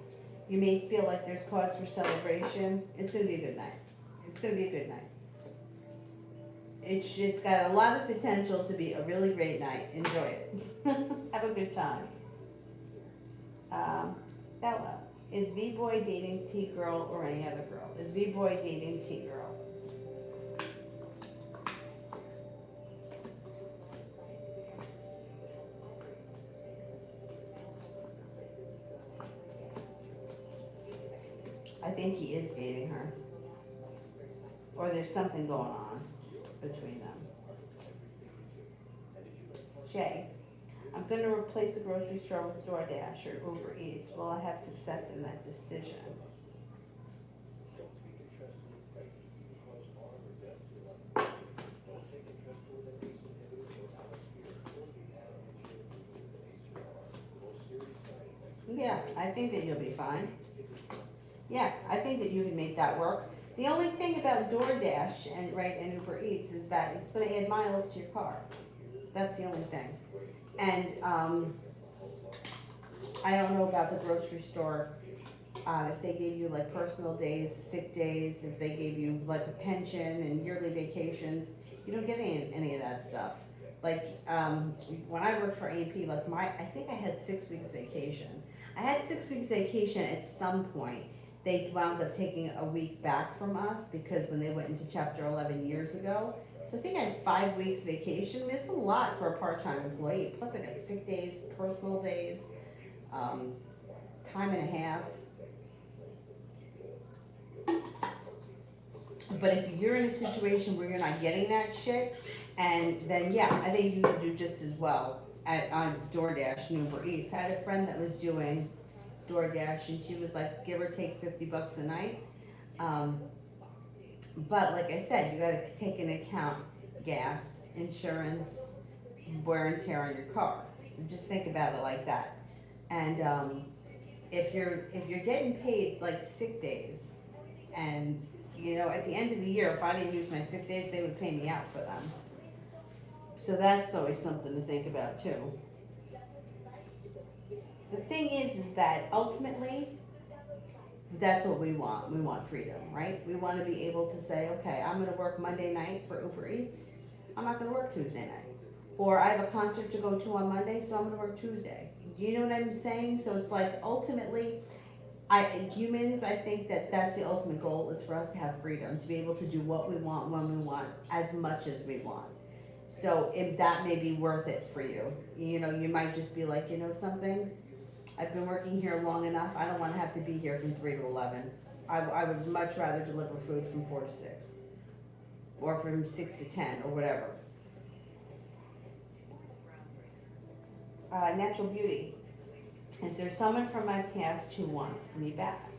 You may feel like there's cause for celebration. It's going to be a good night. It's going to be a good night. It's got a lot of potential to be a really great night. Enjoy it. Have a good time. Bella, is V-Boy dating T-Girl or any other girl? Is V-Boy dating T-Girl? I think he is dating her. Or there's something going on. between them. Jay, I'm going to replace the grocery store with DoorDash or Uber Eats. Will I have success in that decision? Yeah, I think that you'll be fine. Yeah, I think that you can make that work. The only thing about DoorDash and Uber Eats is that it's going to add miles to your car. That's the only thing. And I don't know about the grocery store. If they gave you like personal days, sick days, if they gave you like a pension and yearly vacations, you don't get any of that stuff. Like when I worked for A&P, like I think I had 6 weeks vacation. I had 6 weeks vacation at some point. They wound up taking a week back from us because when they went into Chapter 11 years ago. So I think I had 5 weeks vacation. It's a lot for a part-time employee. Plus I got sick days, personal days, time and a half. But if you're in a situation where you're not getting that shit, and then yeah, I think you would do just as well on DoorDash and Uber Eats. I had a friend that was doing DoorDash, and she was like, give or take $50 a night. But like I said, you got to take into account gas, insurance, wear and tear on your car. So just think about it like that. And if you're getting paid like sick days, and you know at the end of the year, if I didn't use my sick days, they would pay me out for them. So that's always something to think about too. The thing is that ultimately, that's what we want. We want freedom, right? We want to be able to say, okay, I'm going to work Monday night for Uber Eats. I'm not going to work Tuesday night. Or I have a concert to go to on Monday, so I'm going to work Tuesday. You know what I'm saying? So it's like ultimately, humans, I think that that's the ultimate goal, is for us to have freedom, to be able to do what we want, when we want, as much as we want. So if that may be worth it for you, you know, you might just be like, you know something, I've been working here long enough. I don't want to have to be here from 3 to 11. I would much rather deliver food from 4 to 6, or from 6 to 10, or whatever. Natural beauty. Is there someone from my past who wants me back?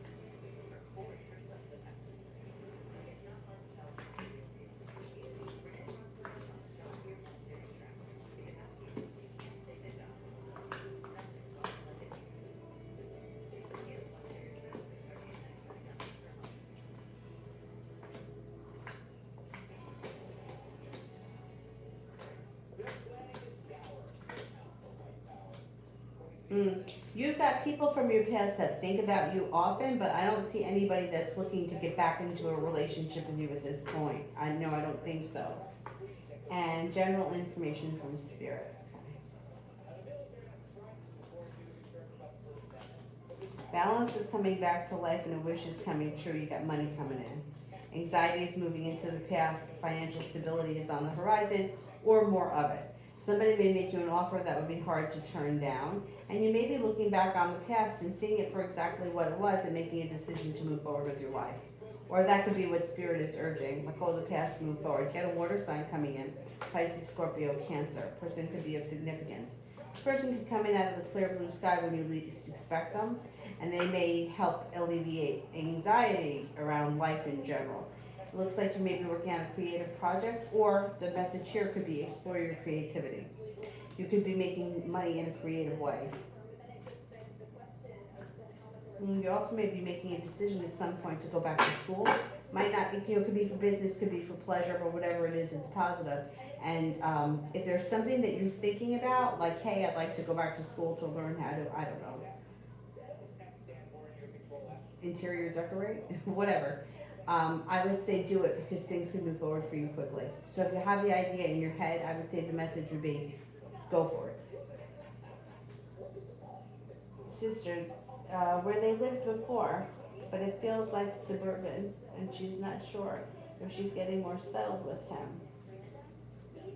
You've got people from your past that think about you often, but I don't see anybody that's looking to get back into a relationship with you at this point. I don't think so. And general information from spirit. Okay. Balance is coming back to life and a wish is coming true. You got money coming in. Anxiety is moving into the past. Financial stability is on the horizon, or more of it. Somebody may make you an offer that would be hard to turn down, and you may be looking back on the past and seeing it for exactly what it was and making a decision to move forward with your life. Or that could be what Spirit is urging, like, oh, the past, move forward. Get a water sign coming in, Pisces, Scorpio, Cancer. Person could be of significance. This person could come in out of the clear blue sky when you least expect them, and they may help alleviate anxiety around life in general. It looks like you may be working on a creative project, or the message here could be explore your creativity. You could be making money in a creative way. You also may be making a decision at some point to go back to school. Might not, could be for business, could be for pleasure, but whatever it is, it's positive. And if there's something that you're thinking about, like, hey, I'd like to go back to school to learn how to, I don't know, interior decorate, whatever. I would say do it, because things could move forward for you quickly. So if you have the idea in your head, I would say the message would be, go for it. Sister, where they lived before, but it feels like suburban, and she's not sure if she's getting more settled with him.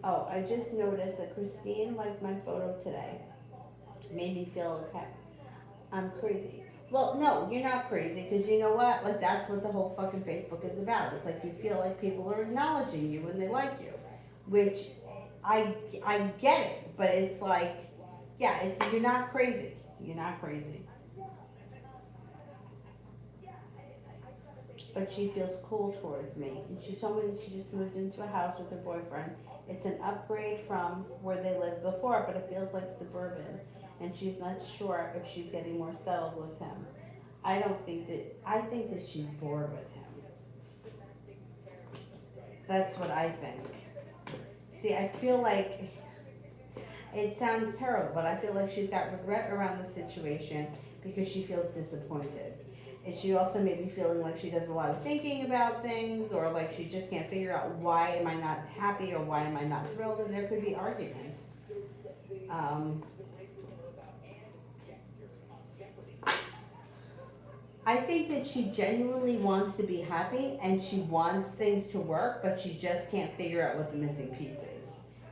Oh, I just noticed that Christine liked my photo today. Made me feel okay. I'm crazy. Well, no, you're not crazy, because you know what? Like, that's what the whole fucking Facebook is about. It's like you feel like people are acknowledging you and they like you, which I get it, but it's like, yeah, it's you're not crazy. You're not crazy. But she feels cool towards me. And she told me that she just moved into a house with her boyfriend. It's an upgrade from where they lived before, but it feels like suburban. And she's not sure if she's getting more settled with him. I think that she's bored with him. That's what I think. See, I feel like it sounds terrible, but I feel like she's got regret around the situation because she feels disappointed. And she also may be feeling like she does a lot of thinking about things, or like she just can't figure out why am I not happy or why am I not thrilled, and there could be arguments. Um, I think that she genuinely wants to be happy and she wants things to work, but she just can't figure out what the missing piece is.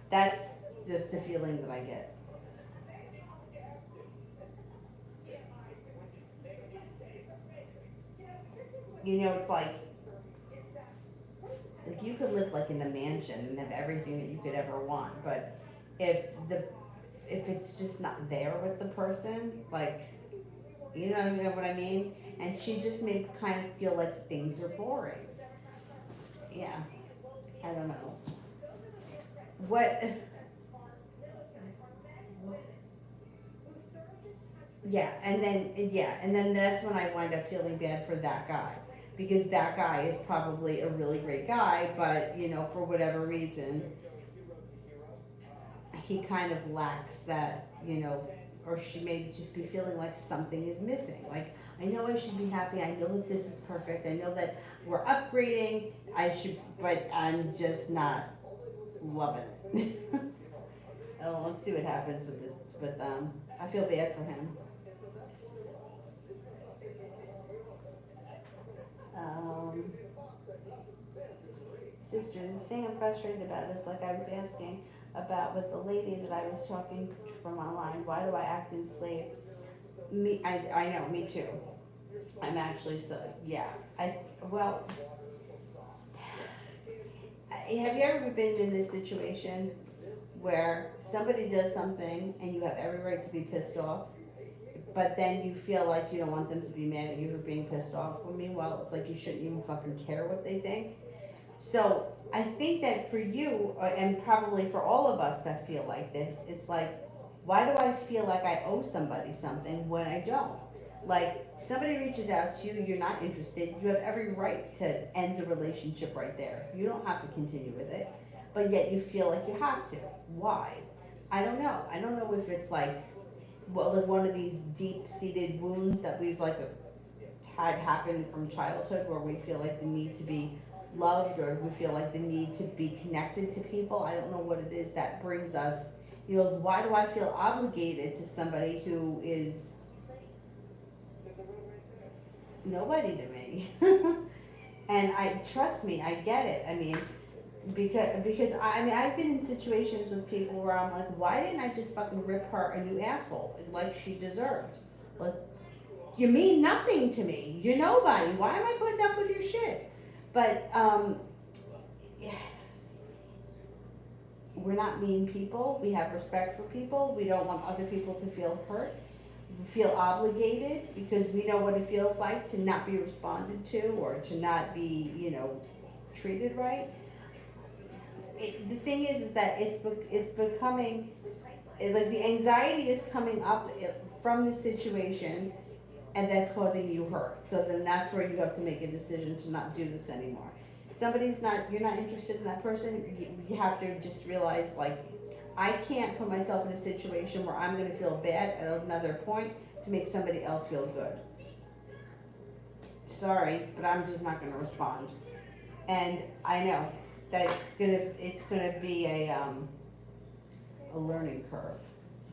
That's the feeling that I get. You know, it's like you could live like in a mansion and have everything that you could ever want, but if the if it's just not there with the person, like, you know what I mean? And she just may kind of feel like things are boring. Yeah, I don't know. What? Yeah, and then that's when I wind up feeling bad for that guy, because that guy is probably a really great guy, but for whatever reason, he kind of lacks that, or she may just be feeling like something is missing. Like, I know I should be happy. I know that this is perfect. I know that we're upgrading. I should, but I'm just not loving it. Oh, let's see what happens with it. But I feel bad for him. Um, Sister, the thing I'm frustrated about is, like I was asking about with the lady that I was talking from online. Why do I act enslaved? I know, me too. I'm actually so, yeah. Well, have you ever been in this situation where somebody does something and you have every right to be pissed off, but then you feel like you don't want them to be mad at you for being pissed off? Well, meanwhile, it's like you shouldn't even fucking care what they think. So I think that for you, and probably for all of us that feel like this, it's like, why do I feel like I owe somebody something when I don't? Like, somebody reaches out to you, you're not interested, you have every right to end the relationship right there. You don't have to continue with it, but yet you feel like you have to. Why? I don't know. I don't know if it's like, well, like one of these deep-seated wounds that we've like had happen from childhood, where we feel like the need to be loved, or we feel like the need to be connected to people. I don't know what it is that brings us, why do I feel obligated to somebody who is nobody to me? And trust me, I get it. I mean, because I've been in situations with people where I'm like, why didn't I just fucking rip her a new asshole like she deserved? Like, you mean nothing to me. You're nobody. Why am I putting up with your shit? But yeah, we're not mean people. We have respect for people. We don't want other people to feel hurt, feel obligated, because we know what it feels like to not be responded to, or to not be, treated right. The thing is that it's becoming, like, the anxiety is coming up from the situation, and that's causing you hurt. So then that's where you have to make a decision to not do this anymore. You're not interested in that person, you have to just realize, like, I can't put myself in a situation where I'm gonna feel bad at another point to make somebody else feel good. Sorry, but I'm just not gonna respond. And I know that it's gonna be a learning curve,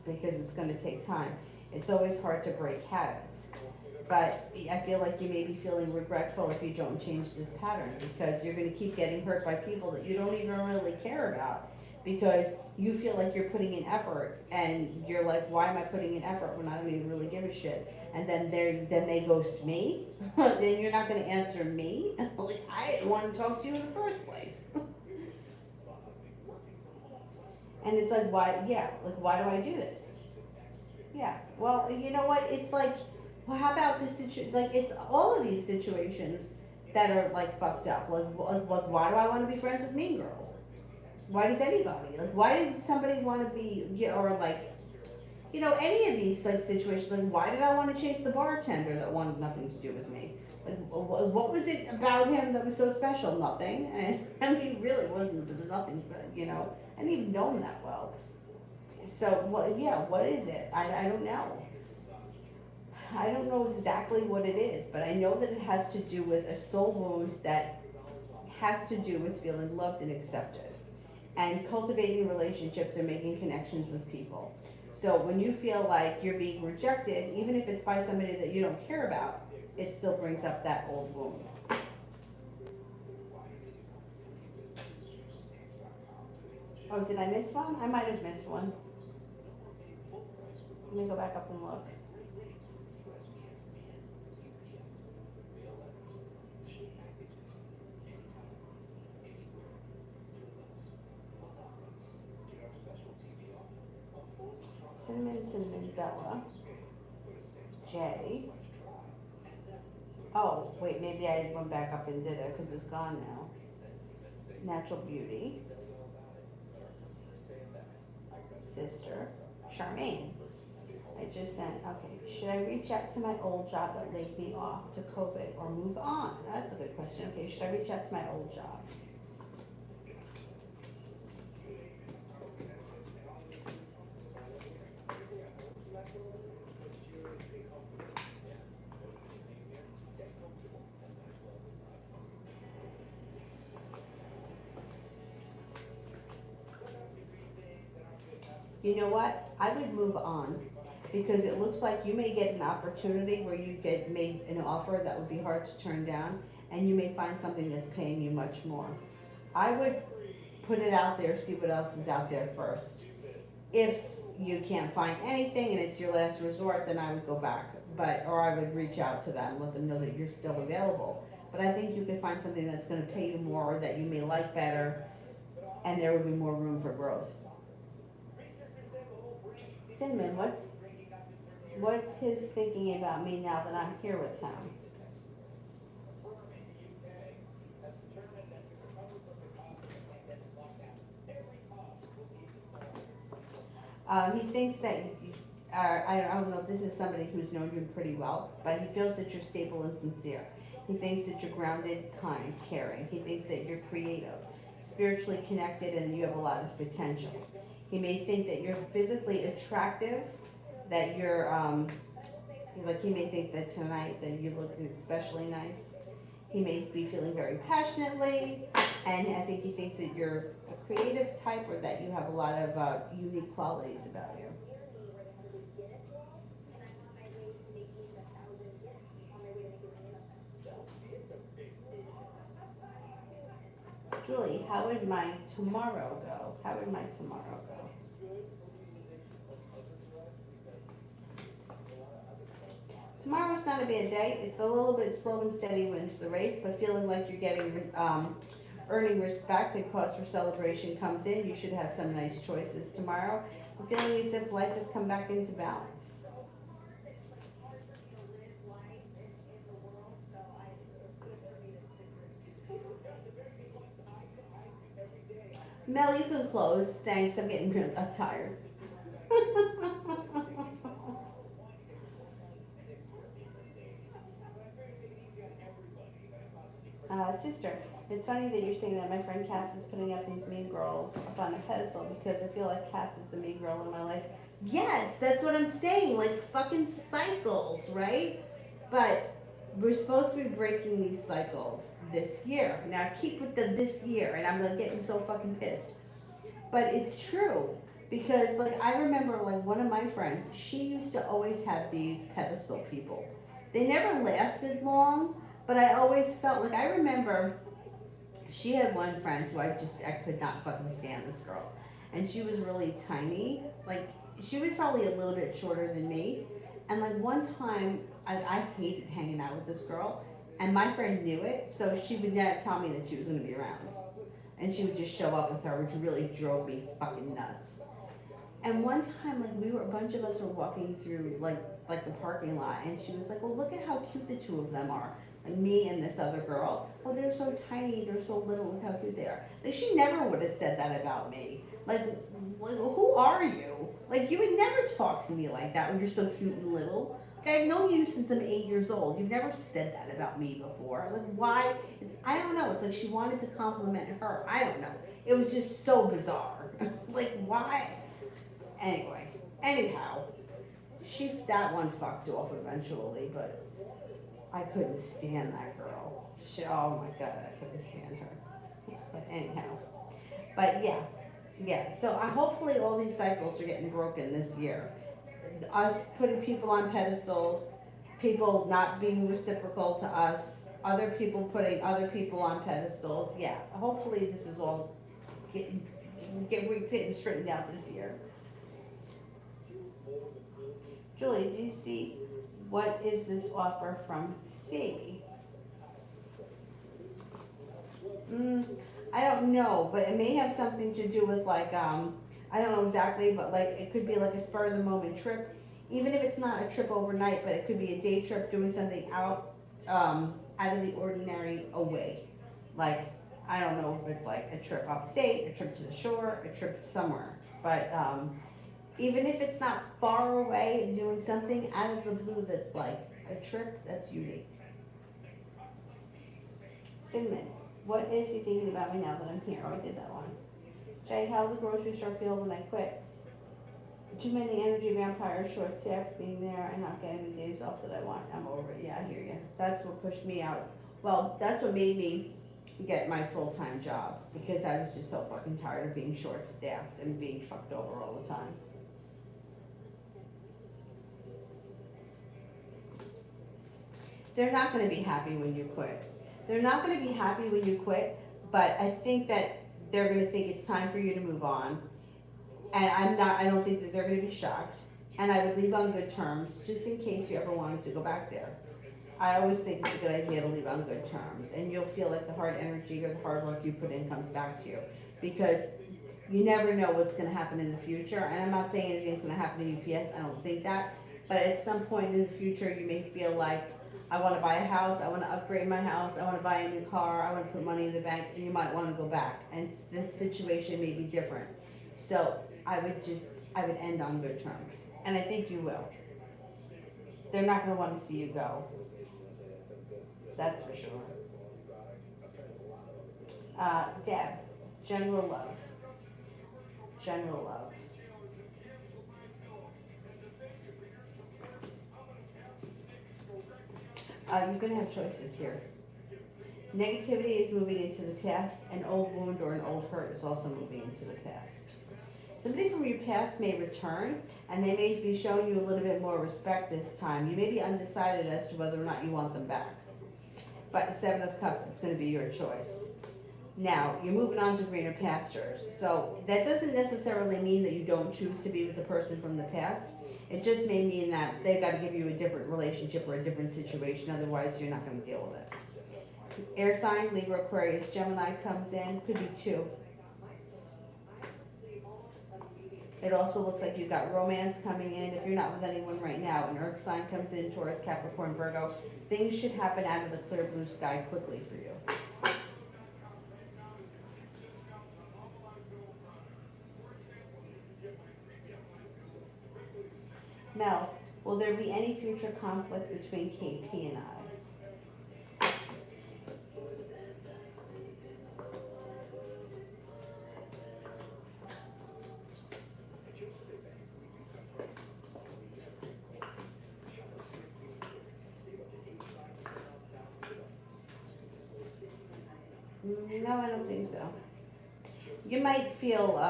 because it's gonna take time. It's always hard to break habits. But I feel like you may be feeling regretful if you don't change this pattern, because you're gonna keep getting hurt by people that you don't even really care about, because you feel like you're putting in effort, and you're like, why am I putting in effort when I don't even really give a shit? And then they ghost me. Then you're not going to answer me. Like, I didn't want to talk to you in the first place. And it's like, why? Yeah, like, why do I do this? Yeah. Well, you know what? It's like, well, how about this situation? Like, it's all of these situations that are like fucked up. Like, why do I want to be friends with mean girls? Why does anybody? Like, why does somebody want to be, or like, any of these like situations? Like, why did I want to chase the bartender that wanted nothing to do with me? Like, what was it about him that was so special? Nothing. And I mean, really wasn't. There was nothing special. I didn't even know him that well. So, what? Yeah, what is it? I don't know. I don't know exactly what it is, but I know that it has to do with a soul wound that has to do with feeling loved and accepted, and cultivating relationships and making connections with people. So when you feel like you're being rejected, even if it's by somebody that you don't care about, it still brings up that old wound. Oh, did I miss one? I might have missed one. Let me go back up and look. Cinnamon, Bella. J. Oh, wait, maybe I went back up and did it because it's gone now. Natural Beauty. Sister. Charmaine. I just sent, okay, should I reach out to my old job that laid me off to COVID or move on? That's a good question. Okay, should I reach out to my old job? You know what? I would move on, because it looks like you may get an opportunity where you get made an offer that would be hard to turn down, and you may find something that's paying you much more. I would put it out there, see what else is out there first. If you can't find anything and it's your last resort, then I would go back. Or I would reach out to them, let them know that you're still available. But I think you could find something that's gonna pay you more, or that you may like better, and there would be more room for growth. Cinnamon, what's his thinking about me now that I'm here with him? He thinks that, I don't know if this is somebody who's known you pretty well, but he feels that you're stable and sincere. He thinks that you're grounded, kind, caring. He thinks that you're creative, spiritually connected, and that you have a lot of potential. He may think that you're physically attractive, that you're, like, he may think that tonight that you look especially nice. He may be feeling very passionately, and I think he thinks that you're a creative type, or that you have a lot of unique qualities about you. Julie, how would my tomorrow go? How would my tomorrow go? Tomorrow's not a bad day. It's a little bit slow and steady wins the race, but feeling like you're getting, earning respect and cause for celebration comes in. You should have some nice choices tomorrow. I'm feeling as if life has come back into balance. Mel, you can close. Thanks. I'm getting tired. Sister, it's funny that you're saying that. My friend Cass is putting up these mean girls up on a pedestal, because I feel like Cass is the mean girl in my life. Yes, that's what I'm saying. Like, fucking cycles, right? But we're supposed to be breaking these cycles this year. Now, keep with the this year, and I'm like getting so fucking pissed. But it's true. Because, like, I remember, like, one of my friends, she used to always have these pedestal people. They never lasted long, but I always felt like, I remember she had one friend who I could not fucking stand this girl. and she was really tiny. Like, she was probably a little bit shorter than me. And like one time, I hated hanging out with this girl, and my friend knew it, so she would never tell me that she was gonna be around, and she would just show up with her, which really drove me fucking nuts. And one time, like a bunch of us were walking through like the parking lot, and she was like, "Well, look at how cute the two of them are." Like me and this other girl. Oh, they're so tiny, they're so little. Look how cute they are. Like she never would have said that about me. Like, who are you? Like you would never talk to me like that when you're so cute and little. Like, I've known you since I'm 8 years old. You've never said that about me before. Like why? I don't know. It's like she wanted to compliment her. I don't know. It was just so bizarre. Like why? Anyway, anyhow, that one fucked off eventually, but I couldn't stand that girl. Oh my god, I couldn't stand her. But anyhow, but yeah. So hopefully all these cycles are getting broken this year. Us putting people on pedestals, people not being reciprocal to us, other people putting other people on pedestals. Yeah, hopefully this is all getting straightened out this year. Julie, do you see what is this offer from C? I don't know, but it may have something to do with like, I don't know exactly, but like it could be like a spur of the moment trip. Even if it's not a trip overnight, but it could be a day trip doing something out of the ordinary away. Like, I don't know if it's like a trip upstate, a trip to the shore, a trip somewhere. But even if it's not far away, doing something out of the blue that's like a trip that's unique. Cinnamon, what is he thinking about me now that I'm here? Oh, I did that one. Jay, how's the grocery store feel when I quit? Too many energy vampires, short staffed, being there and not getting the days off that I want. I'm over it. Yeah, I hear you. That's what pushed me out. Well, that's what made me get my full-time job, because I was just so fucking tired of being short staffed and being fucked over all the time. They're not going to be happy when you quit. They're not going to be happy when you quit, but I think that they're going to think it's time for you to move on. And I don't think that they're going to be shocked. And I would leave on good terms, just in case you ever wanted to go back there. I always think it's a good idea to leave on good terms, and you'll feel like the hard energy or the hard work you put in comes back to you, because you never know what's going to happen in the future. And I'm not saying anything's going to happen to UPS, I don't think that, but at some point in the future you may feel like, I want to buy a house, I want to upgrade my house, I want to buy a new car, I want to put money in the bank, and you might want to go back, and this situation may be different. So I would end on good terms, and I think you will. They're not going to want to see you go. That's for sure. Deb, general love. General love. You're going to have choices here. Negativity is moving into the past. An old wound or an old hurt is also moving into the past. Somebody from your past may return, and they may be showing you a little bit more respect this time. You may be undecided as to whether or not you want them back. But 7 of Cups is going to be your choice. Now, you're moving on to greener pastures. So that doesn't necessarily mean that you don't choose to be with the person from the past. It just may mean that they've got to give you a different relationship or a different situation. Otherwise, you're not going to deal with it. Air sign, Libra, Aquarius, Gemini comes in. Could be 2. It also looks like you've got romance coming in. If you're not with anyone right now, an earth sign comes in, Taurus, Capricorn, Virgo. Things should happen out of the clear blue sky quickly for you. Mel, will there be any future conflict between KP and I? No, I don't think so. You might feel,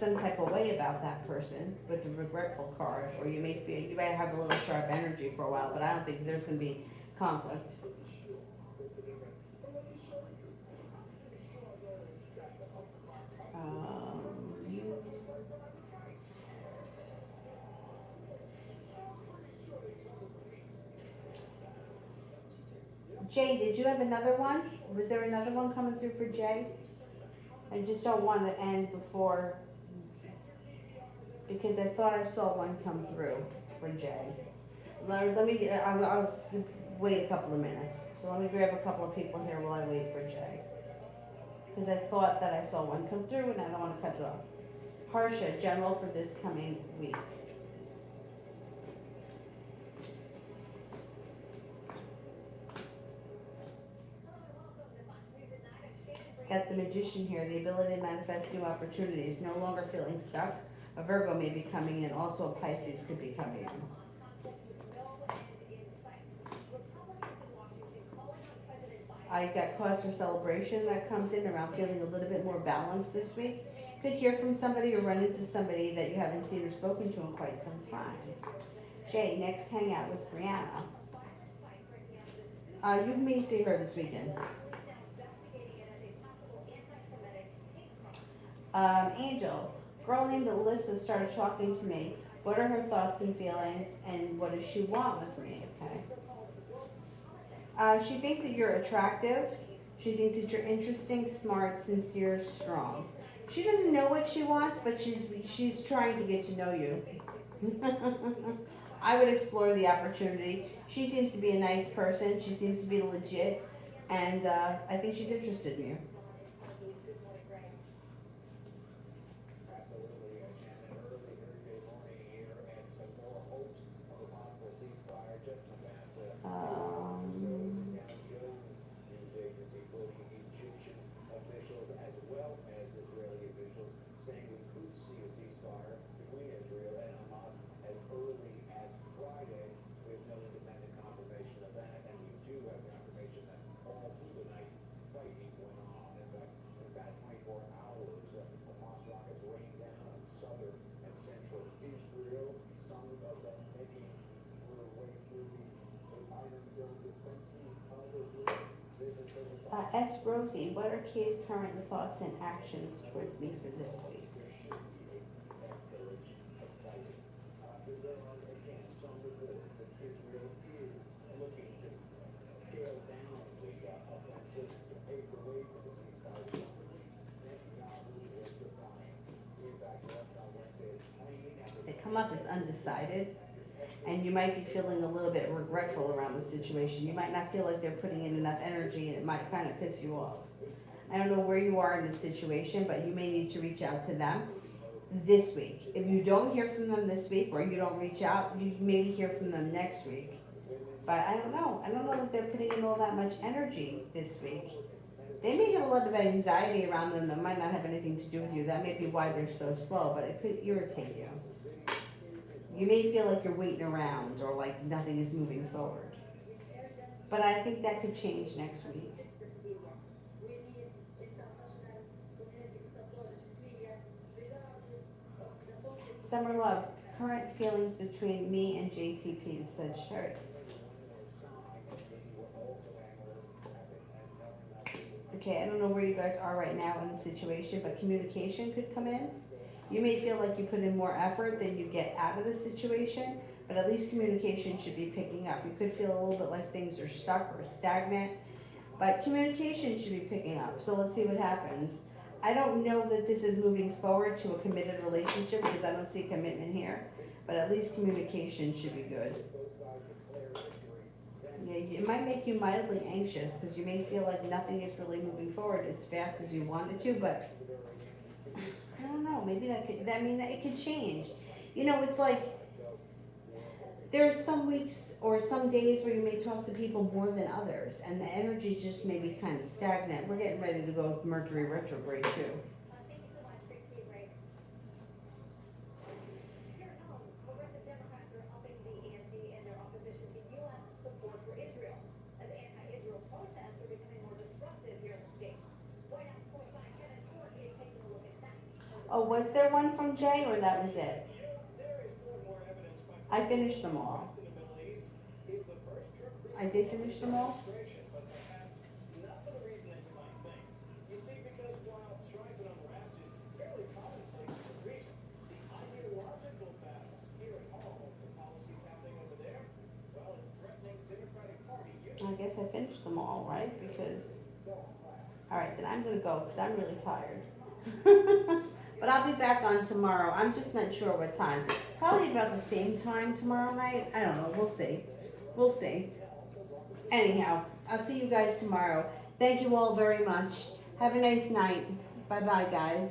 some type of way about that person with the regretful card, or you might have a little sharp energy for a while, but I don't think there's going to be conflict. Jay, did you have another one? Was there another one coming through for Jay? I just don't want to end before, because I thought I saw one come through for Jay. Let me, I'll wait a couple of minutes. So let me grab a couple of people here while I wait for Jay. Because I thought that I saw one come through and I don't want to cut it off. Harsha, general for this coming week. Got the Magician here, the ability to manifest new opportunities, no longer feeling stuck. A Virgo may be coming in, also a Pisces could be coming in. I got cause for celebration that comes in around feeling a little bit more balanced this week. Could hear from somebody or run into somebody that you haven't seen or spoken to in quite some time. Jay, next hang out with Brianna. You may see her this weekend. Angel, girl named Alyssa started talking to me. What are her thoughts and feelings, and what does she want with me? Okay. She thinks that you're attractive. She thinks that you're interesting, smart, sincere, strong. She doesn't know what she wants, but she's trying to get to know you. I would explore the opportunity. She seems to be a nice person. She seems to be legit, and I think she's interested in you. S. Rosie, what are Kay's current thoughts and actions towards me for this week? They come up as undecided, and you might be feeling a little bit regretful around the situation. You might not feel like they're putting in enough energy, and it might kind of piss you off. I don't know where you are in the situation, but you may need to reach out to them this week. If you don't hear from them this week, or you don't reach out, you maybe hear from them next week. But I don't know. I don't know that they're putting in all that much energy this week. They may have a lot of anxiety around them that might not have anything to do with you. That may be why they're so slow, but it could irritate you. You may feel like you're waiting around or like nothing is moving forward. But I think that could change next week. Summer love, current feelings between me and JTP, said Sagittarius. Okay, I don't know where you guys are right now in the situation, but communication could come in. You may feel like you put in more effort than you get out of the situation, but at least communication should be picking up. You could feel a little bit like things are stuck or stagnant, but communication should be picking up. So let's see what happens. I don't know that this is moving forward to a committed relationship because I don't see commitment here, but at least communication should be good. Yeah, it might make you mildly anxious because you may feel like nothing is really moving forward as fast as you want it to, but I don't know, maybe it could change. You know, it's like there's some weeks or some days where you may talk to people more than others, and the energy just may be kind of stagnant. We're getting ready to go Mercury retrograde too. Thank you so much, Christy. Great. Here at home, progressive Democrats are upping the ante in their opposition to U.S. support for Israel, as anti-Israel protests are becoming more disruptive here in the States. White House correspondent Kevin Ford is taking a look at that. Oh, was there one from Jay, or that was it? I finished them all. I did finish them all? I I guess I finished them all, right? Because, all right, then I'm gonna go because I'm really tired. But I'll be back on tomorrow. I'm just not sure what time. Probably about the same time tomorrow night. I don't know. We'll see. We'll see. Anyhow, I'll see you guys tomorrow. Thank you all very much. Have a nice night. Bye bye, guys.